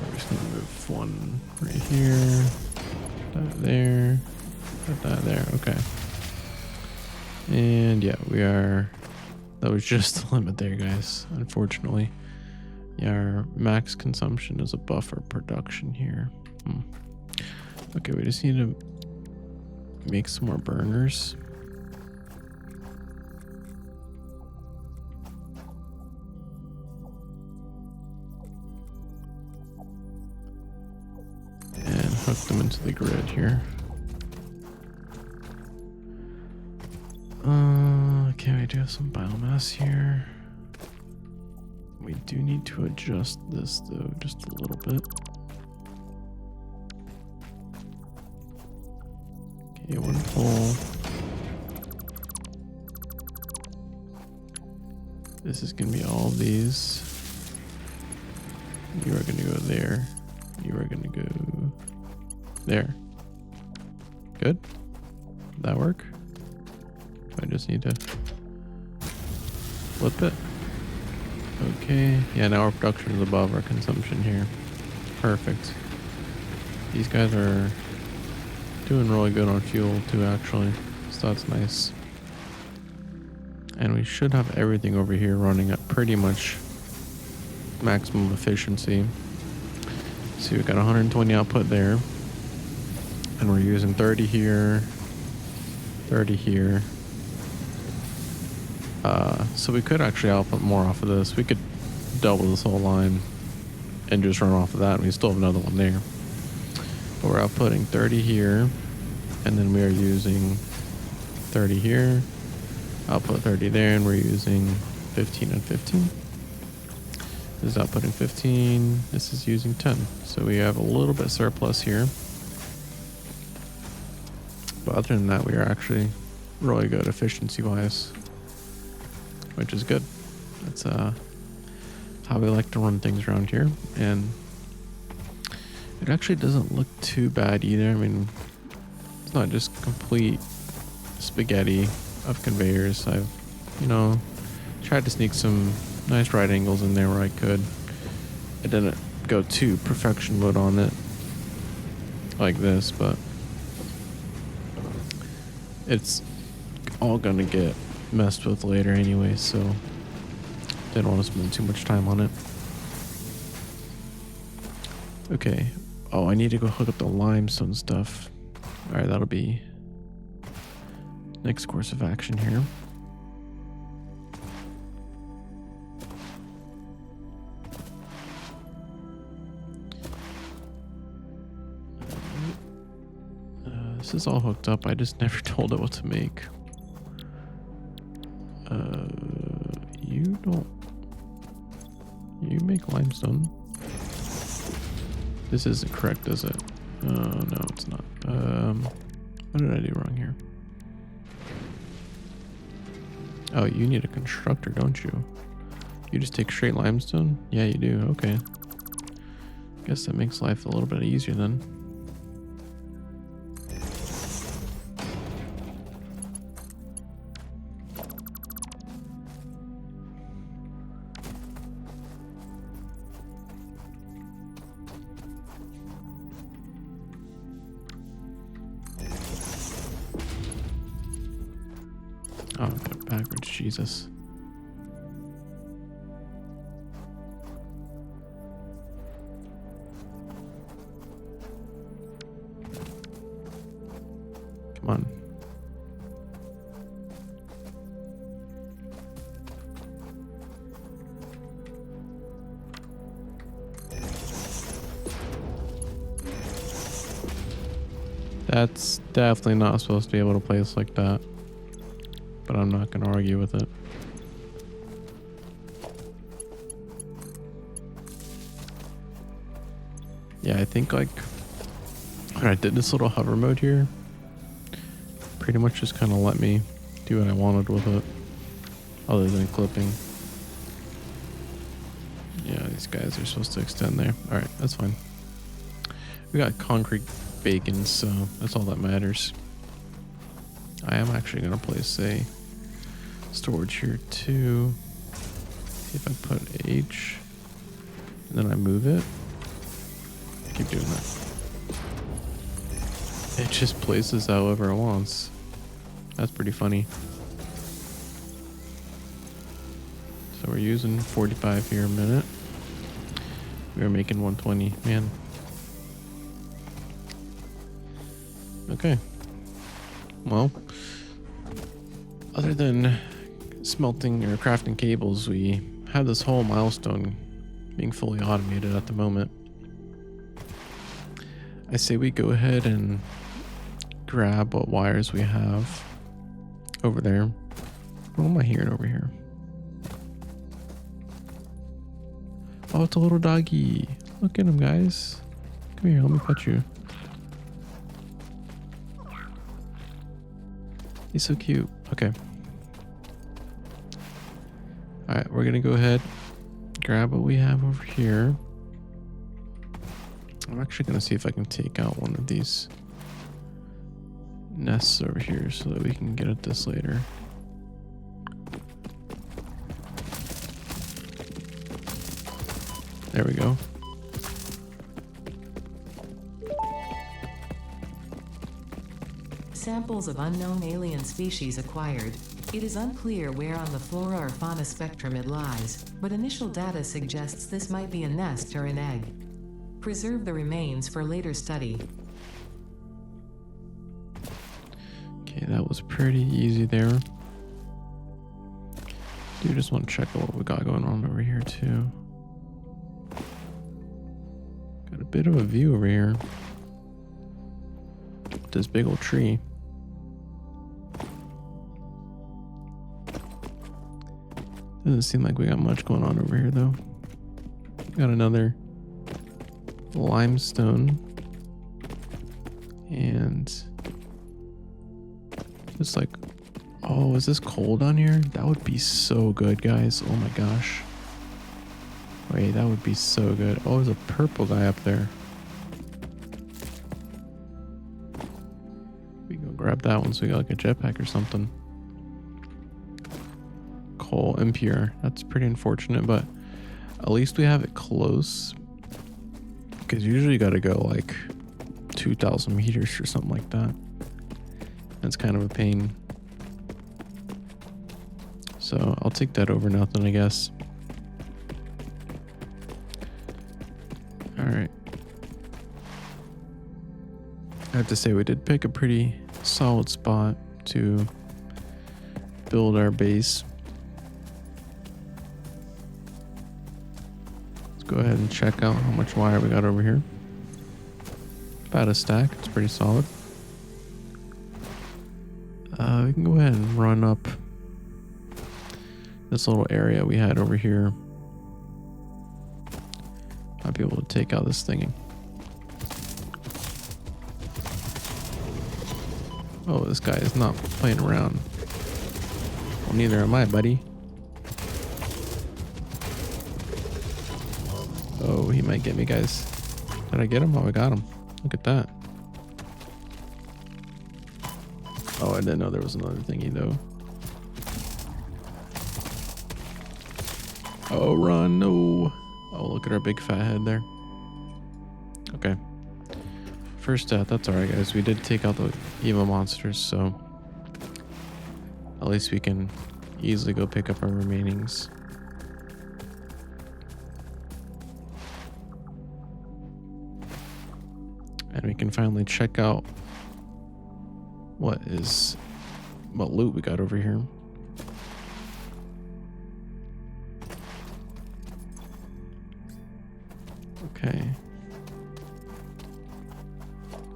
We're just gonna move one right here. That there. Put that there. Okay. And yeah, we are. That was just the limit there, guys. Unfortunately. Yeah, our max consumption is a buffer production here. Okay, we just need to make some more burners. And hook them into the grid here. Okay, we do have some biomass here. We do need to adjust this though, just a little bit. Okay, one full. This is gonna be all of these. You are gonna go there. You are gonna go there. Good? Did that work? I just need to flip it. Okay. Yeah, now our production is above our consumption here. Perfect. These guys are doing really good on fuel too, actually. So that's nice. And we should have everything over here running at pretty much maximum efficiency. See, we've got 120 output there. And we're using 30 here, 30 here. So we could actually output more off of this. We could double this whole line and just run off of that, and we still have another one there. But we're outputting 30 here, and then we are using 30 here, output 30 there, and we're using 15 and 15. This is outputting 15, this is using 10. So we have a little bit surplus here. But other than that, we are actually really good efficiency-wise, which is good. That's how we like to run things around here. And it actually doesn't look too bad either. I mean, it's not just complete spaghetti of conveyors. I've, tried to sneak some nice right angles in there where I could. I didn't go to perfection mode on it like this, but it's all gonna get messed with later anyway, so didn't want to spend too much time on it. Okay. Oh, I need to go hook up the limestone stuff. Alright, that'll be next course of action here. This is all hooked up. I just never told it what to make. You make limestone. This isn't correct, is it? No, it's not. What did I do wrong here? Oh, you need a constructor, don't you? You just take straight limestone? Yeah, you do. Okay. Guess that makes life a little bit easier then. Oh, I put it backwards, Jesus. Come on. That's definitely not supposed to be able to place like that. But I'm not going to argue with it. Yeah, I think like when I did this little hover mode here, pretty much just kind of let me do what I wanted with it, other than clipping. Yeah, these guys are supposed to extend there. Alright, that's fine. We got concrete bacon, so that's all that matters. I am actually going to place a storage here too. See if I put H and then I move it. Keep doing that. It just places however it wants. That's pretty funny. So we're using 45 here a minute. We're making 120, man. Okay. Well, other than smelting or crafting cables, we have this whole milestone being fully automated at the moment. I say we go ahead and grab what wires we have over there What am I hearing over here? Oh, it's a little doggy. Look at him, guys. Come here, let me pet you. He's so cute. Okay. Alright, we're gonna go ahead, grab what we have over here. I'm actually gonna see if I can take out one of these nests over here so that we can get at this later. There we go. Samples of unknown alien species acquired. It is unclear where on the flora or fauna spectrum it lies, but initial data suggests this might be a nest or an egg. Preserve the remains for later study. Okay, that was pretty easy there. Do just want to check out what we got going on over here too. Got a bit of a view over here. This big old tree. Doesn't seem like we got much going on over here though. Got another limestone and it's like, oh, is this coal down here? That would be so good, guys. Oh my gosh. Wait, that would be so good. Oh, there's a purple guy up there. We can go grab that one so we got like a jetpack or something. Coal, impure. That's pretty unfortunate, but at least we have it close. Because usually you gotta go like 2,000 meters or something like that. That's kind of a pain. So I'll take that over nothing, I guess. Alright. I have to say we did pick a pretty solid spot to build our base. Let's go ahead and check out how much wire we got over here. About a stack. It's pretty solid. We can go ahead and run up this little area we had over here. Might be able to take out this thingy. Oh, this guy is not playing around. Well, neither am I, buddy. Oh, he might get me, guys. Did I get him? Oh, I got him. Look at that. Oh, I didn't know there was another thingy, though. Oh, run. No. Oh, look at our big fat head there. Okay. First death. That's alright, guys. We did take out the evil monsters, so at least we can easily go pick up our remainings. And we can finally check out what loot we got over here. Okay.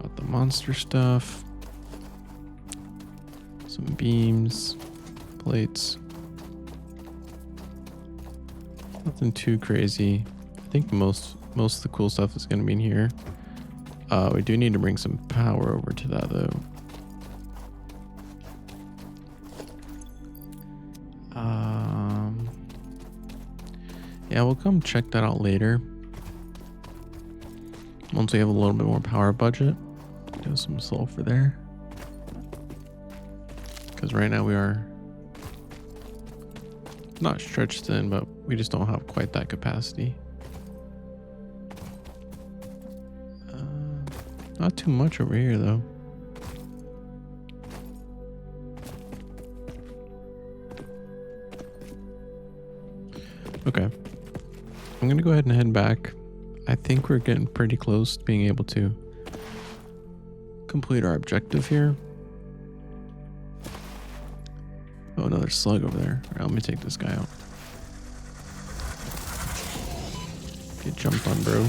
Got the monster stuff. Some beams, plates. Nothing too crazy. I think most of the cool stuff is going to be in here. We do need to bring some power over to that though. Yeah, we'll come check that out later. Once we have a little bit more power budget. Do some sulfur there. Because right now we are not stretched thin, but we just don't have quite that capacity. Not too much over here though. Okay. I'm gonna go ahead and head back. I think we're getting pretty close to being able to complete our objective here. Oh, another slug over there. All right, let me take this guy out. Get jumped on, bro.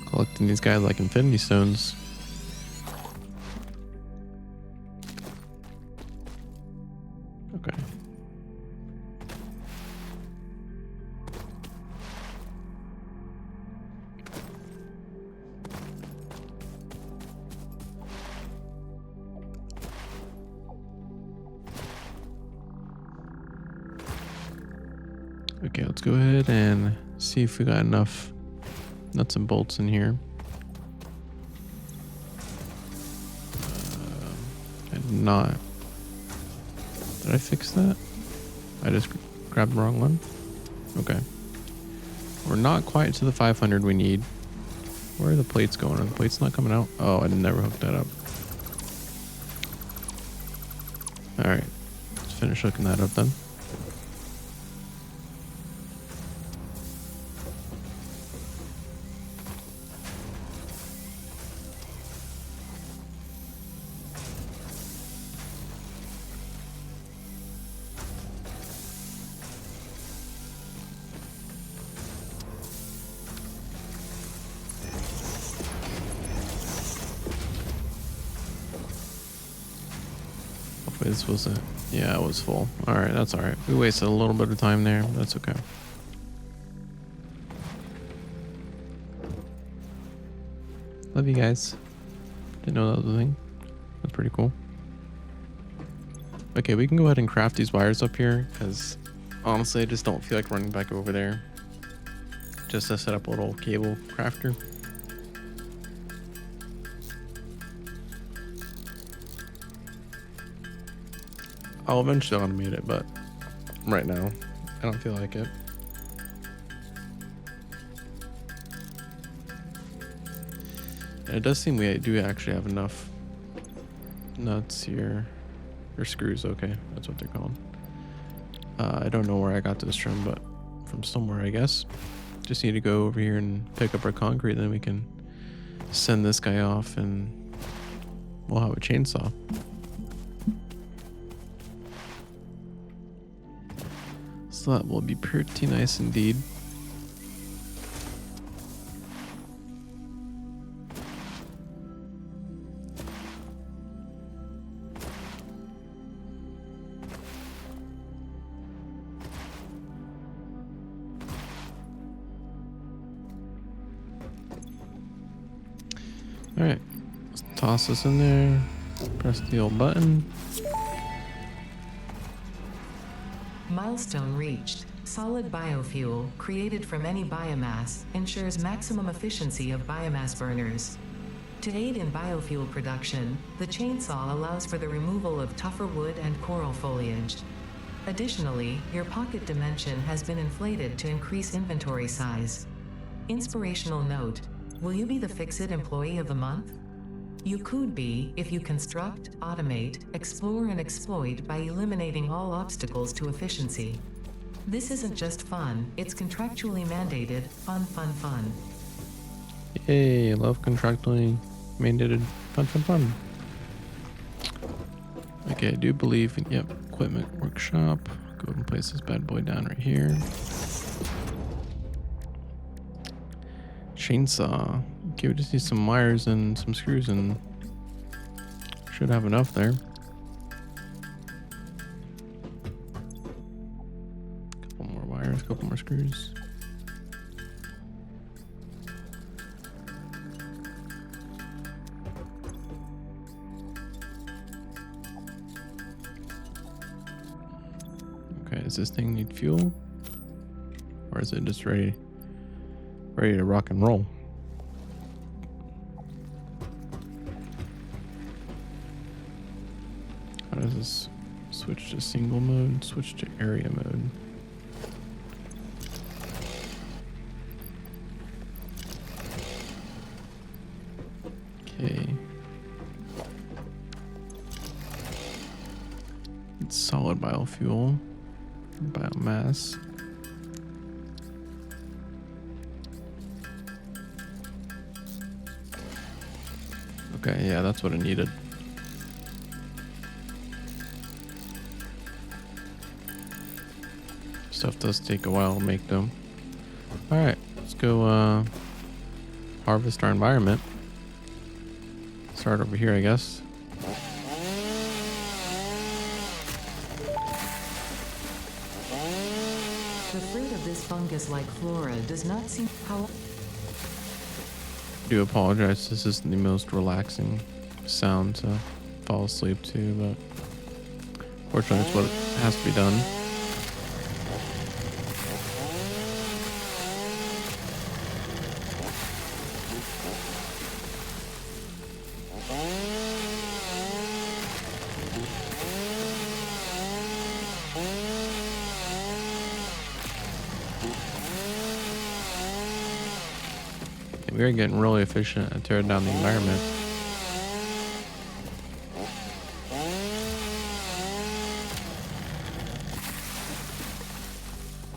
Collecting these guys like infinity stones. Okay. Okay, let's go ahead and see if we got enough nuts and bolts in here. I did not. Did I fix that? I just grabbed the wrong one? Okay. We're not quite to the 500 we need. Where are the plates going? Are the plates not coming out? Oh, I never hooked that up. Alright. Let's finish hooking that up then. Hopefully this wasn't... Yeah, it was full. Alright, that's alright. We wasted a little bit of time there. That's okay. Love you guys. Didn't know that was a thing. That's pretty cool. Okay, we can go ahead and craft these wires up here, because honestly I just don't feel like running back over there just to set up a little cable crafter. I'll eventually automate it, but right now I don't feel like it. And it does seem we do actually have enough nuts here. Or screws, okay, that's what they're called. I don't know where I got this from, but from somewhere, I guess. Just need to go over here and pick up our concrete, then we can send this guy off and we'll have a chainsaw. So that will be pretty nice indeed. Alright, let's toss this in there, press the old button. Milestone reached. Solid biofuel, created from any biomass, ensures maximum efficiency of biomass burners. To aid in biofuel production, the chainsaw allows for the removal of tougher wood and coral foliage. Additionally, your pocket dimension has been inflated to increase inventory size. Inspirational note: will you be the Fix-It Employee of the Month? You could be if you construct, automate, explore, and exploit by eliminating all obstacles to efficiency. This isn't just fun, it's contractually mandated, fun. Yay, love contractually mandated fun. Okay, I do believe in, yep, equipment workshop. Go ahead and place this bad boy down right here. Chainsaw. Okay, we just need some wires and some screws and should have enough there. Couple more wires, couple more screws. Okay, does this thing need fuel? Or is it just ready to rock and roll? How does this switch to single mode? Switch to area mode. Okay. It's solid biofuel. Biomass. Okay, yeah, that's what I needed. Stuff does take a while to make though. Alright, let's go harvest our environment. Start over here, I guess. The fruit of this fungus-like flora does not seem... How... I do apologize. This isn't the most relaxing sound to fall asleep to, but fortunately it's what has to be done. We are getting really efficient at tearing down the environment.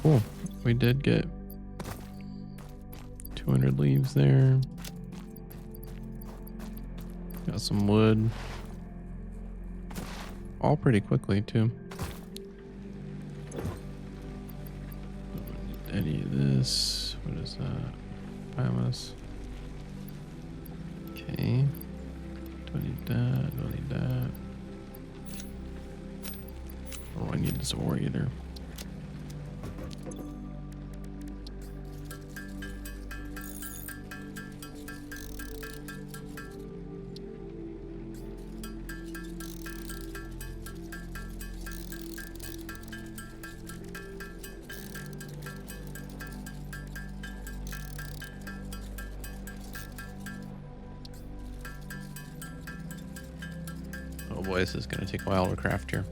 Cool. We did get 200 leaves there. Got some wood. All pretty quickly too. Don't need any of this. What is that? Biomass. Okay. Don't need that. Don't need that. Oh, I need this ore either. Oh boy, this is going to take a while to craft here.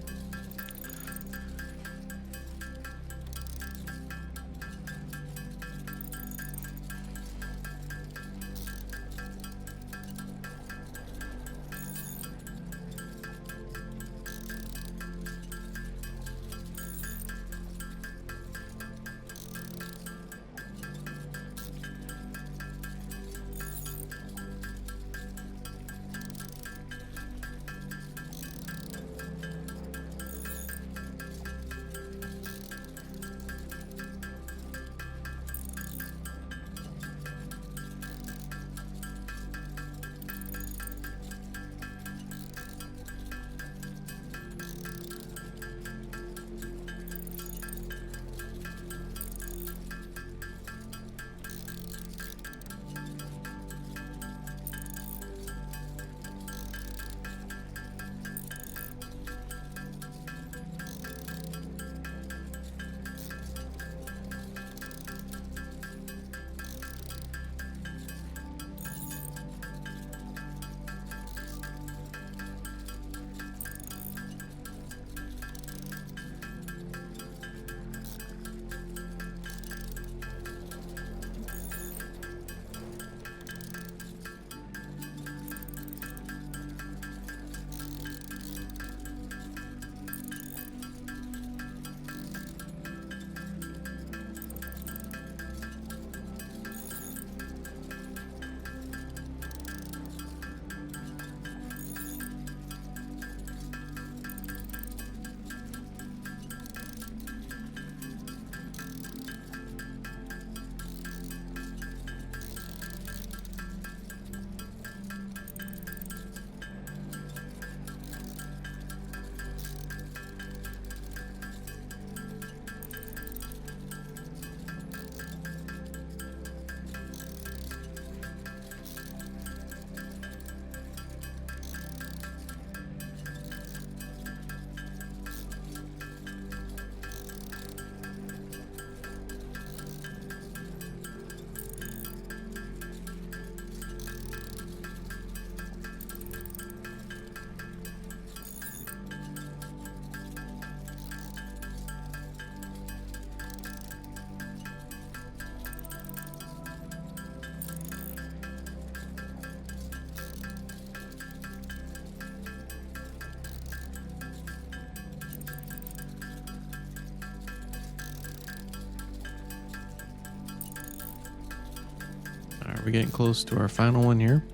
Alright, we're getting close to our final one here.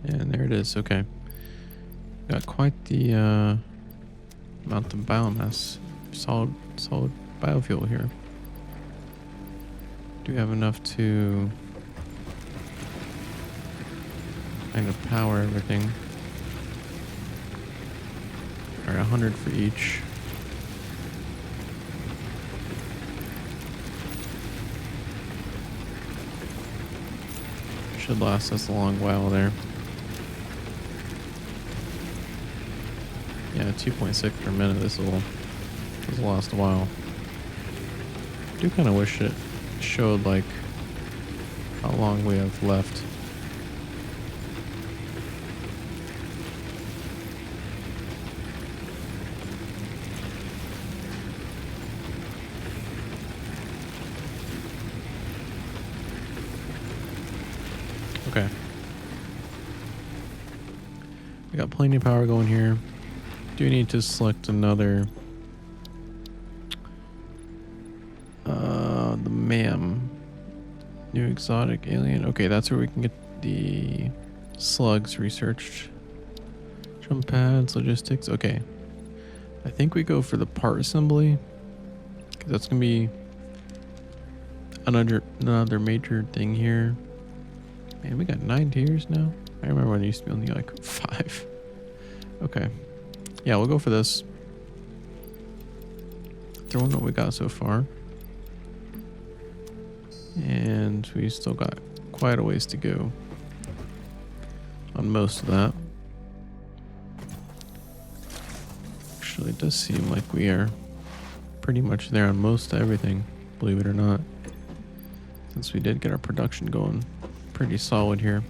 And there it is. Okay. Got quite the amount of biomass. Solid biofuel here. Do have enough to kind of power everything. Alright, 100 for each. Should last us a long while there. Yeah, 2.6 per minute. This will last a while. I do kind of wish it showed like how long we have left. Okay. We got plenty of power going here. Do need to select another the MAM. New exotic alien. Okay, that's where we can get the slugs researched. Jump pads, logistics. Okay. I think we go for the part assembly, because that's gonna be another major thing here. Man, we got 9 tiers now. I remember when it used to be only like 5. Okay. Yeah, we'll go for this. Throwing what we got so far. And we still got quite a ways to go on most of that. Actually, it does seem like we are pretty much there on most everything, believe it or not. Since we did get our production going pretty solid here.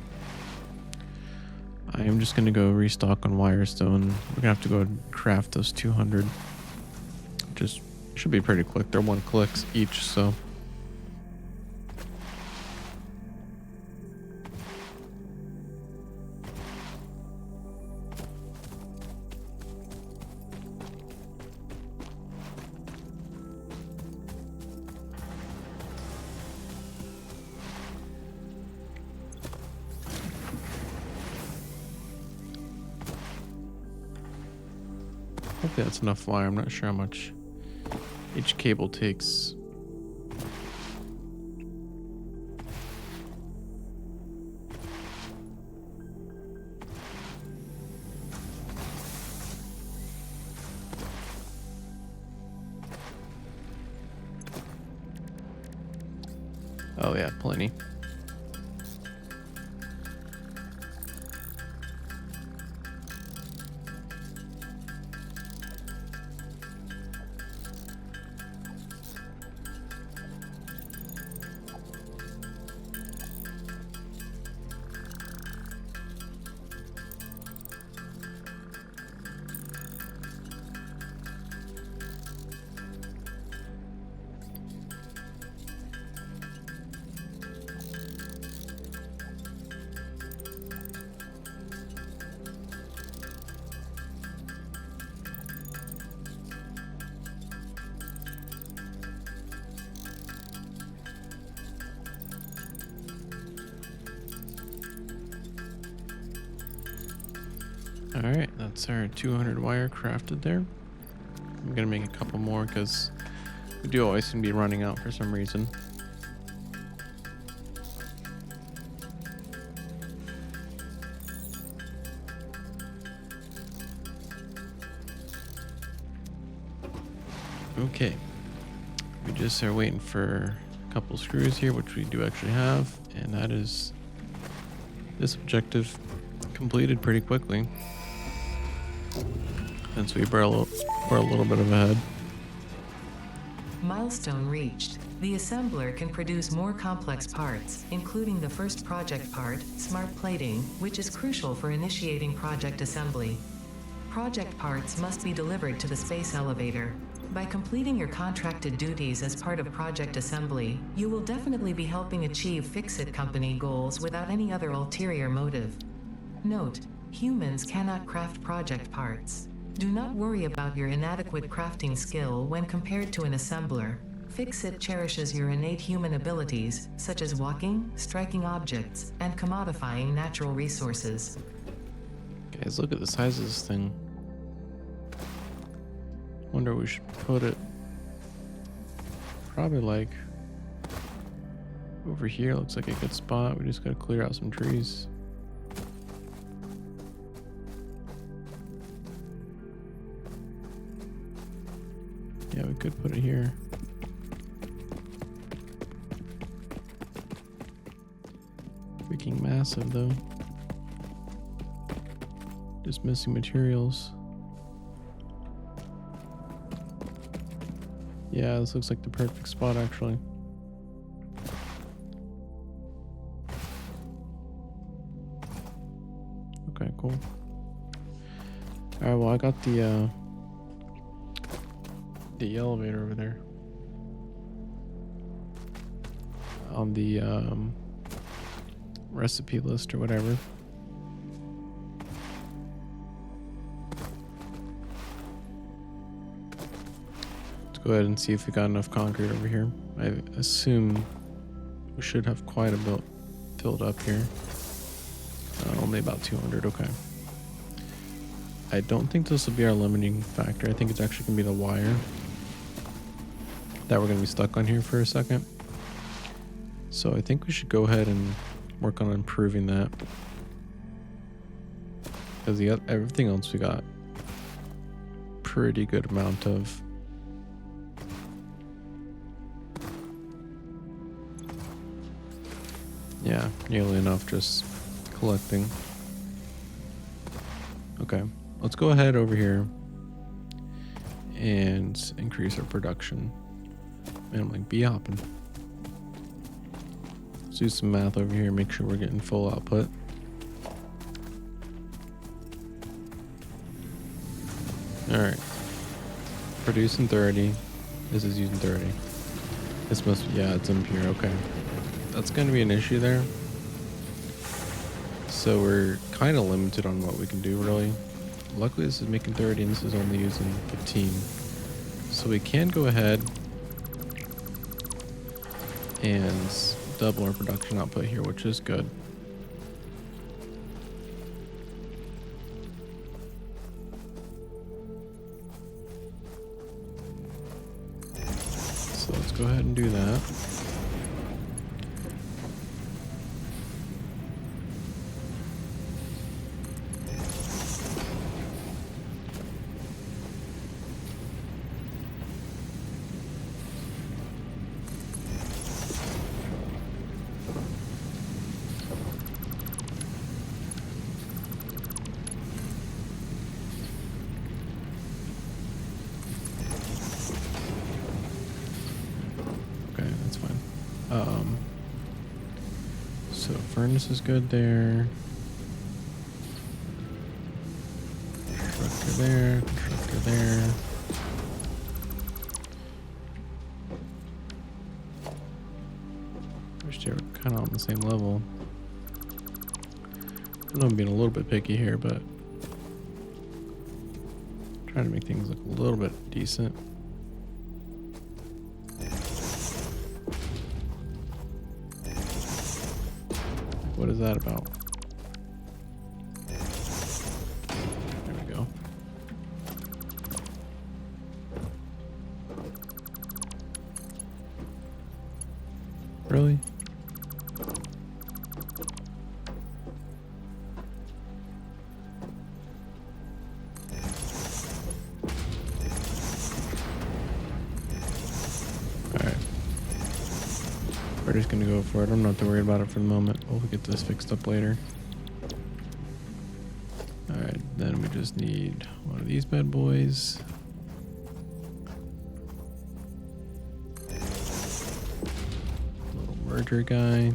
I am just going to go restock on Wirestone. We're going to have to go craft those 200. Just should be pretty quick. They're 1 clicks each, so. Hopefully that's enough wire. I'm not sure how much each cable takes. Oh yeah, plenty. Alright, that's our 200 wire crafted there. I'm gonna make a couple more because we do always seem to be running out for some reason. Okay, we just are waiting for a couple screws here, which we do actually have, and that is this objective completed pretty quickly. Since we're a little bit of ahead. Milestone reached. The assembler can produce more complex parts, including the first project part, smart plating, which is crucial for initiating project assembly. Project parts must be delivered to the space elevator. By completing your contracted duties as part of project assembly, you will definitely be helping achieve Fix-It Company goals without any other ulterior motive. Note: humans cannot craft project parts. Do not worry about your inadequate crafting skill when compared to an assembler. Fix-It cherishes your innate human abilities, such as walking, striking objects, and commodifying natural resources. Guys, look at the size of this thing. Wonder we should put it probably like over here. Looks like a good spot. We just gotta clear out some trees. Yeah, we could put it here. We freaking massive though. Just missing materials. Yeah, this looks like the perfect spot actually. Okay, cool. Alright, well I got the elevator over there. On the recipe list or whatever. Let's go ahead and see if we got enough concrete over here. I assume we should have quite a bit filled up here. Only about 200, okay. I don't think this will be our limiting factor. I think it's actually going to be the wire that we're going to be stuck on here for a second. So I think we should go ahead and work on improving that. Because everything else we got pretty good amount of. Yeah, nearly enough just collecting. Okay, let's go ahead over here and increase our production. Man, I'm like, be hopping. Let's do some math over here, make sure we're getting full output. Alright. Producing 30. This is using 30. This must be, yeah, it's impure, okay. That's gonna be an issue there. So we're kind of limited on what we can do, really. Luckily, this is making 30 and this is only using 15. So we can go ahead and double our production output here, which is good. So let's go ahead and do that. So furnace is good there. Constructor there, constructor there. Wish they were kind of on the same level. I know I'm being a little bit picky here, but trying to make things look a little bit decent. What is that about? There we go. Really? Alright. We're just gonna go for it. I'm not too worried about it for the moment. We'll get this fixed up later. Alright, then we just need one of these bad boys. Little merger guy.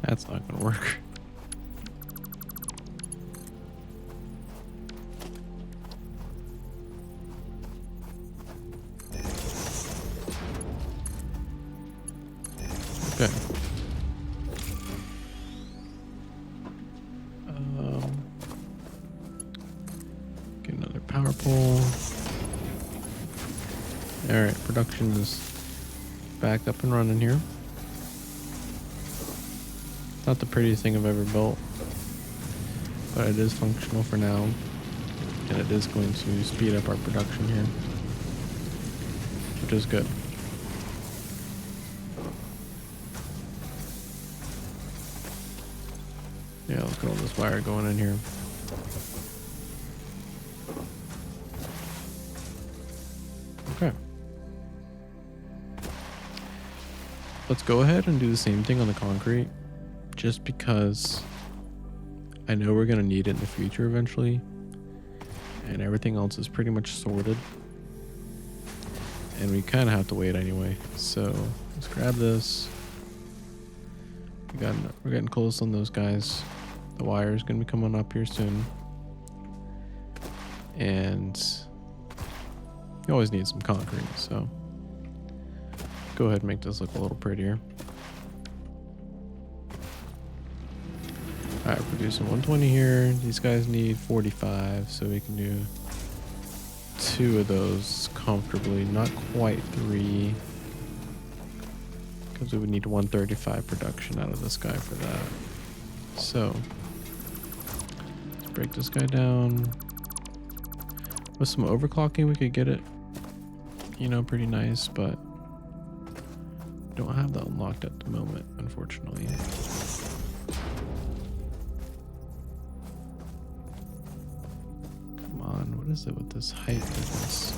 That's not gonna work. Okay. Get another power pole. production is back up and running here. Not the prettiest thing I've ever built, but it is functional for now, and it is going to speed up our production here, which is good. Yeah, let's get all this wire going in here. Okay. Let's go ahead and do the same thing on the concrete, just because I know we're going to need it in the future eventually, and everything else is pretty much sorted, and we kind of have to wait anyway. So let's grab this. We're getting close on those guys. The wire is going to be coming up here soon, and you always need some concrete, so go ahead and make this look a little prettier. Alright, producing 120 here. These guys need 45, so we can do 2 of those comfortably. Not quite 3, because we would need 135 production out of this guy for that. So let's break this guy down. With some overclocking, we could get it, you know, pretty nice, but don't have that unlocked at the moment, unfortunately. Come on, what is it with this height difference?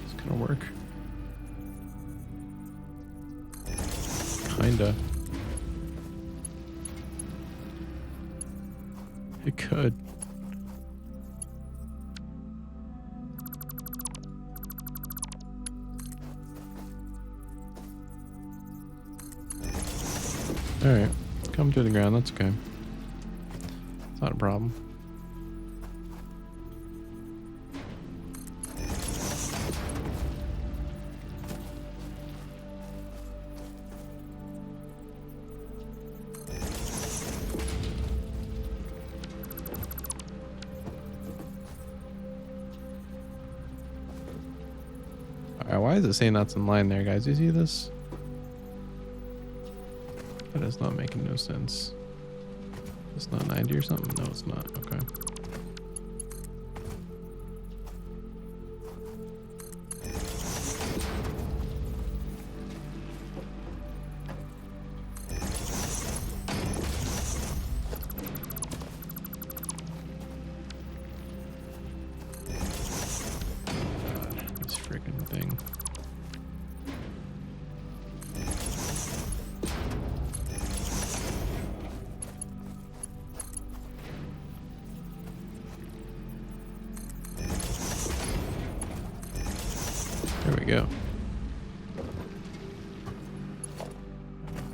It's gonna work. Kinda. It could. Alright, come to the ground, that's okay. It's not a problem. Alright, why is it saying that's in line there, guys? You see this? That is not making no sense. It's not 90 or something? No, it's not. Okay. God, this freaking thing. There we go.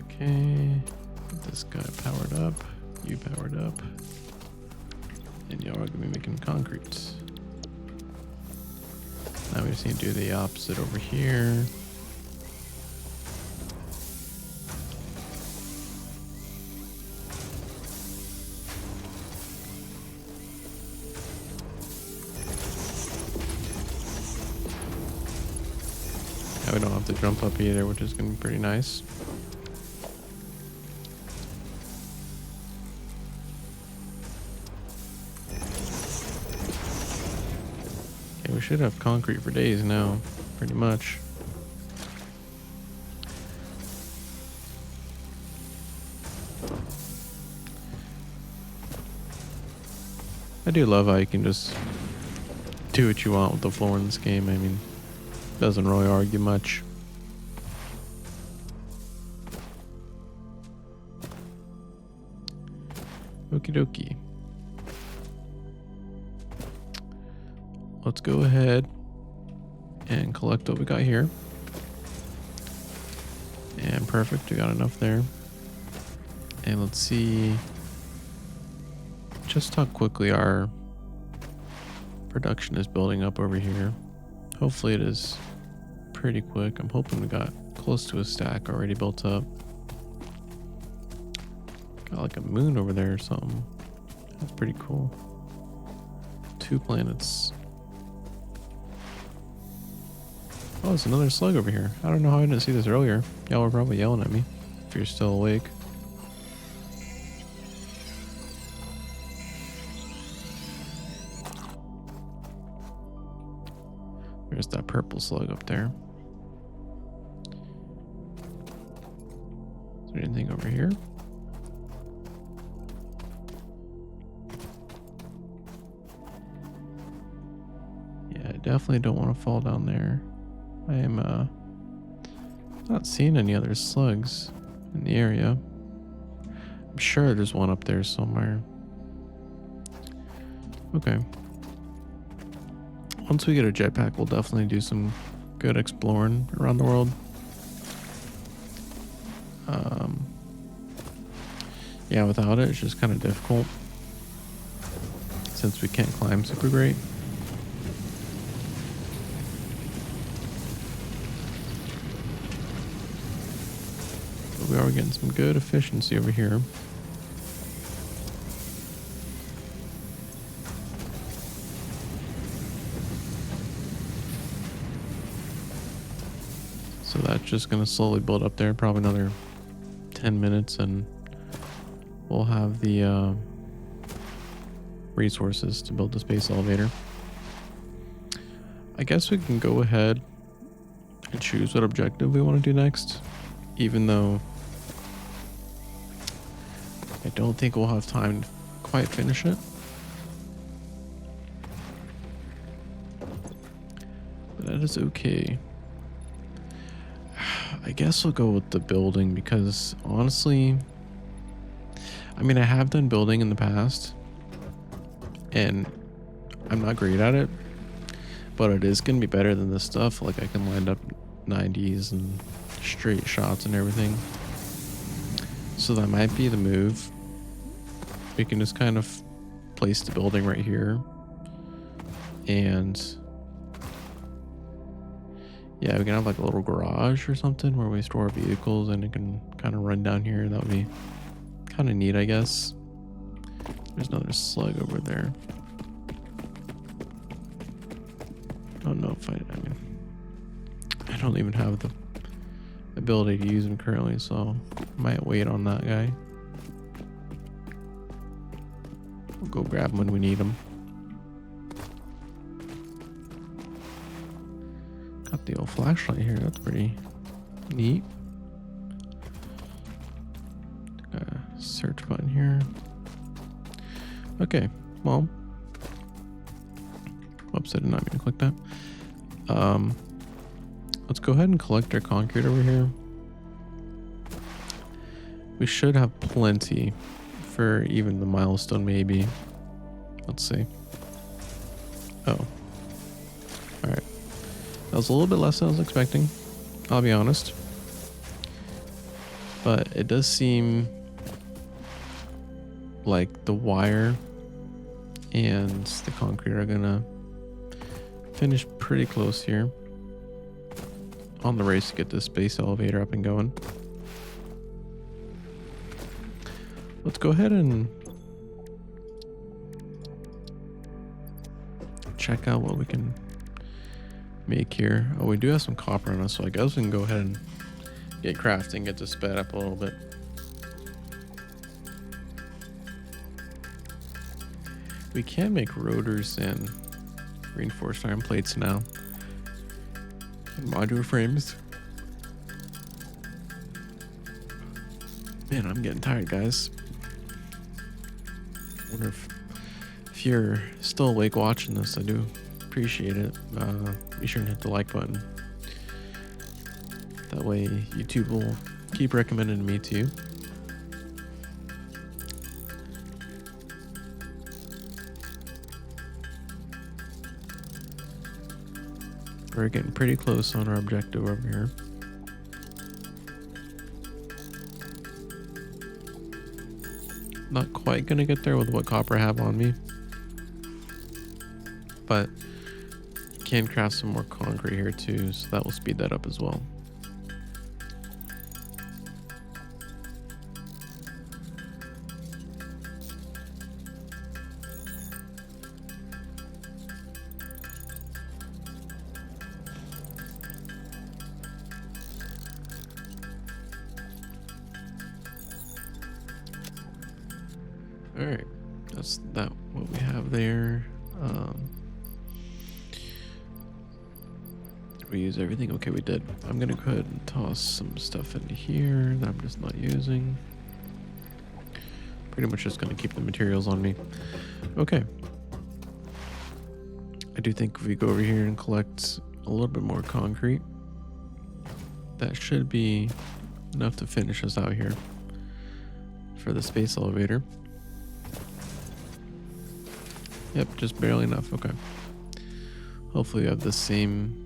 Okay, get this guy powered up, you powered up, and y'all are gonna be making concrete. Now we just need to do the opposite over here. Now we don't have to jump up either, which is going to be pretty nice. Okay, we should have concrete for days now, pretty much. I do love how you can just do what you want with the floor in this game. I mean, doesn't really argue much. Okie dokie. Let's go ahead and collect what we got here. And perfect, we got enough there. And let's see just how quickly our production is building up over here. Hopefully it is pretty quick. I'm hoping we got close to a stack already built up. Got like a moon over there or something. That's pretty cool. 2 planets. Oh, there's another slug over here. I don't know how I didn't see this earlier. Y'all were probably yelling at me if you're still awake. There's that purple slug up there. Is there anything over here? Yeah, I definitely don't want to fall down there. I am not seeing any other slugs in the area. I'm sure there's one up there somewhere. Okay. Once we get a jetpack, we'll definitely do some good exploring around the world. Yeah, without it, it's just kind of difficult since we can't climb super great. But we are getting some good efficiency over here. So that's just going to slowly build up there, probably another 10 minutes, and we'll have the resources to build the space elevator. I guess we can go ahead and choose what objective we want to do next, even though I don't think we'll have time to quite finish it. But that is okay. I guess we'll go with the building because honestly, I mean, I have done building in the past and I'm not great at it, but it is going to be better than this stuff. Like I can line up 90s and straight shots and everything. So that might be the move. We can just kind of place the building right here. And yeah, we can have like a little garage or something where we store our vehicles and it can kind of run down here. That would be kind of neat, I guess. There's another slug over there. Don't know if I mean, I don't even have the ability to use him currently, so I might wait on that guy. We'll go grab him when we need him. Got the old flashlight here, that's pretty neat. Got a search button here. Okay, well, whoops, I did not mean to click that. Let's go ahead and collect our concrete over here. We should have plenty for even the milestone, maybe. Let's see. Oh. Alright. That was a little bit less than I was expecting, I'll be honest. But it does seem like the wire and the concrete are gonna finish pretty close here on the race to get this space elevator up and going. Let's go ahead and check out what we can make here. Oh, we do have some copper on us, so I guess we can go ahead and get crafting, get this sped up a little bit. We can make rotors and reinforced iron plates now. And modular frames. Man, I'm getting tired, guys. Wonder if you're still awake watching this. I do appreciate it. Be sure and hit the like button. That way YouTube will keep recommending me to you. We're getting pretty close on our objective over here. Not quite gonna get there with what copper I have on me, but can craft some more concrete here too, so that will speed that up as well. All right, that's that what we have there. Did we use everything? Okay, we did. I'm gonna go ahead and toss some stuff into here that I'm just not using. Pretty much just gonna keep the materials on me. Okay. I do think if we go over here and collect a little bit more concrete, that should be enough to finish us out here for the space elevator. Yep, just barely enough. Okay. Hopefully we have the same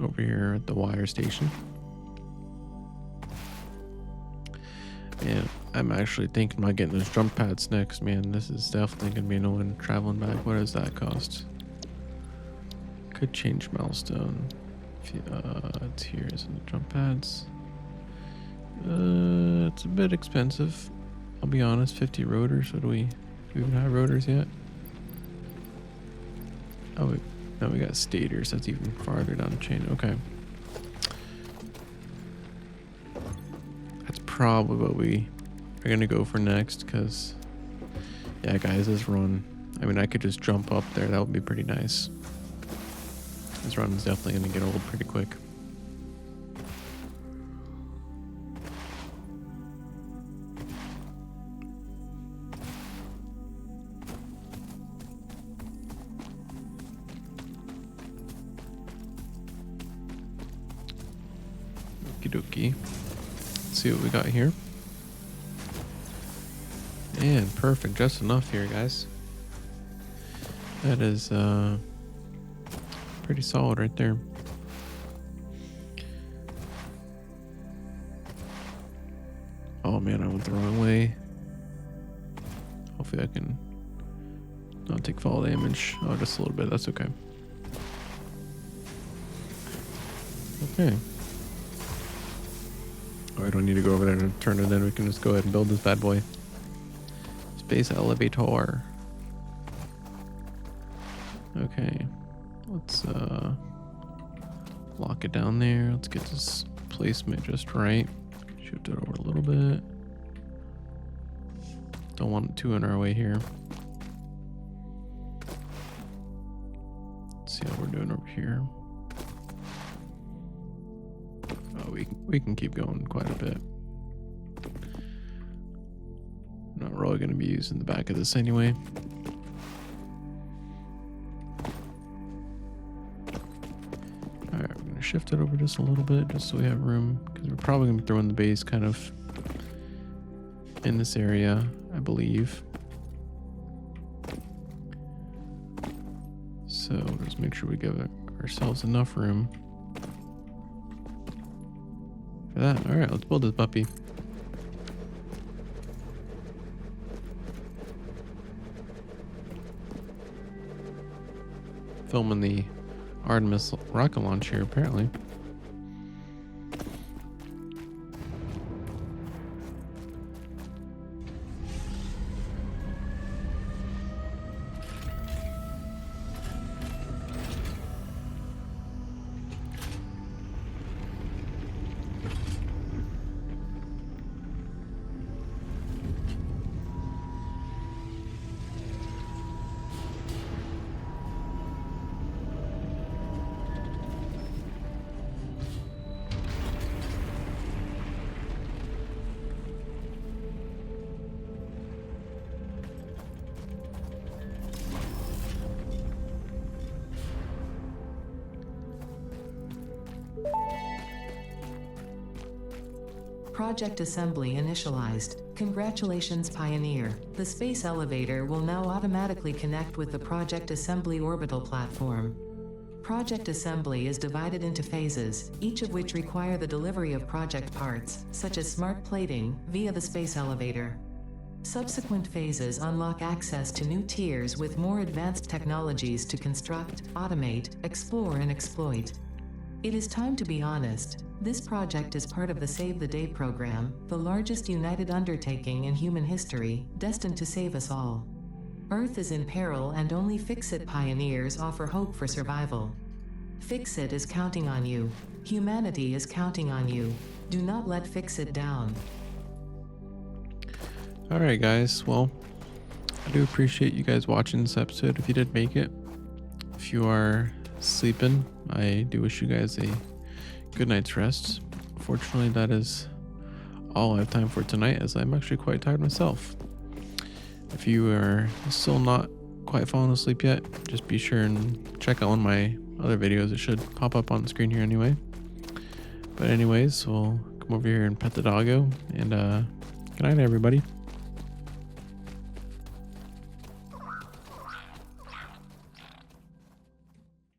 over here at the wire station. And I'm actually thinking about getting those jump pads next, man. This is definitely gonna be annoying traveling back. What does that cost? Could change milestone. It's here, isn't it? Jump pads. It's a bit expensive. I'll be honest. 50 rotors. What do we even have rotors yet? Oh, no, we got stators. That's even farther down the chain. Okay. That's probably what we are gonna go for next, because yeah, guys, this run, I mean, I could just jump up there. That would be pretty nice. This run is definitely gonna get old pretty quick. Okie dokie. Let's see what we got here. And perfect, just enough here, guys. That is pretty solid right there. Oh man, I went the wrong way. Hopefully I can not take fall damage. Oh, just a little bit, that's okay. Okay. Oh, I don't need to go over there and turn it in. We can just go ahead and build this bad boy. Space elevator. Okay. Let's lock it down there. Let's get this placement just right. Shift it over a little bit. Don't want it too in our way here. Let's see how we're doing over here. Oh, we can keep going quite a bit. Not really going to be using the back of this anyway. Alright, we're going to shift it over just a little bit just so we have room, because we're probably going to be throwing the base kind of in this area, I believe. So just make sure we give ourselves enough room for that. Alright, let's build this puppy. Filming the Artemis rocket launch here, apparently. Project assembly initialized. Congratulations, Pioneer. The space elevator will now automatically connect with the Project Assembly orbital platform. Project assembly is divided into phases, each of which require the delivery of project parts, such as smart plating, via the space elevator. Subsequent phases unlock access to new tiers with more advanced technologies to construct, automate, explore, and exploit. It is time to be honest. This project is part of the Save the Day program, the largest united undertaking in human history, destined to save us all. Earth is in peril and only Fix-It pioneers offer hope for survival. Fix-It is counting on you. Humanity is counting on you. Do not let Fix-It down. Alright guys, well, I do appreciate you guys watching this episode if you did make it. If you are sleeping, I do wish you guys a good night's rest. Fortunately, that is all I have time for tonight, as I'm actually quite tired myself. If you are still not quite falling asleep yet, just be sure and check out one of my other videos. It should pop up on the screen here anyway. But anyways, we'll come over here and pet the doggo, and good night everybody.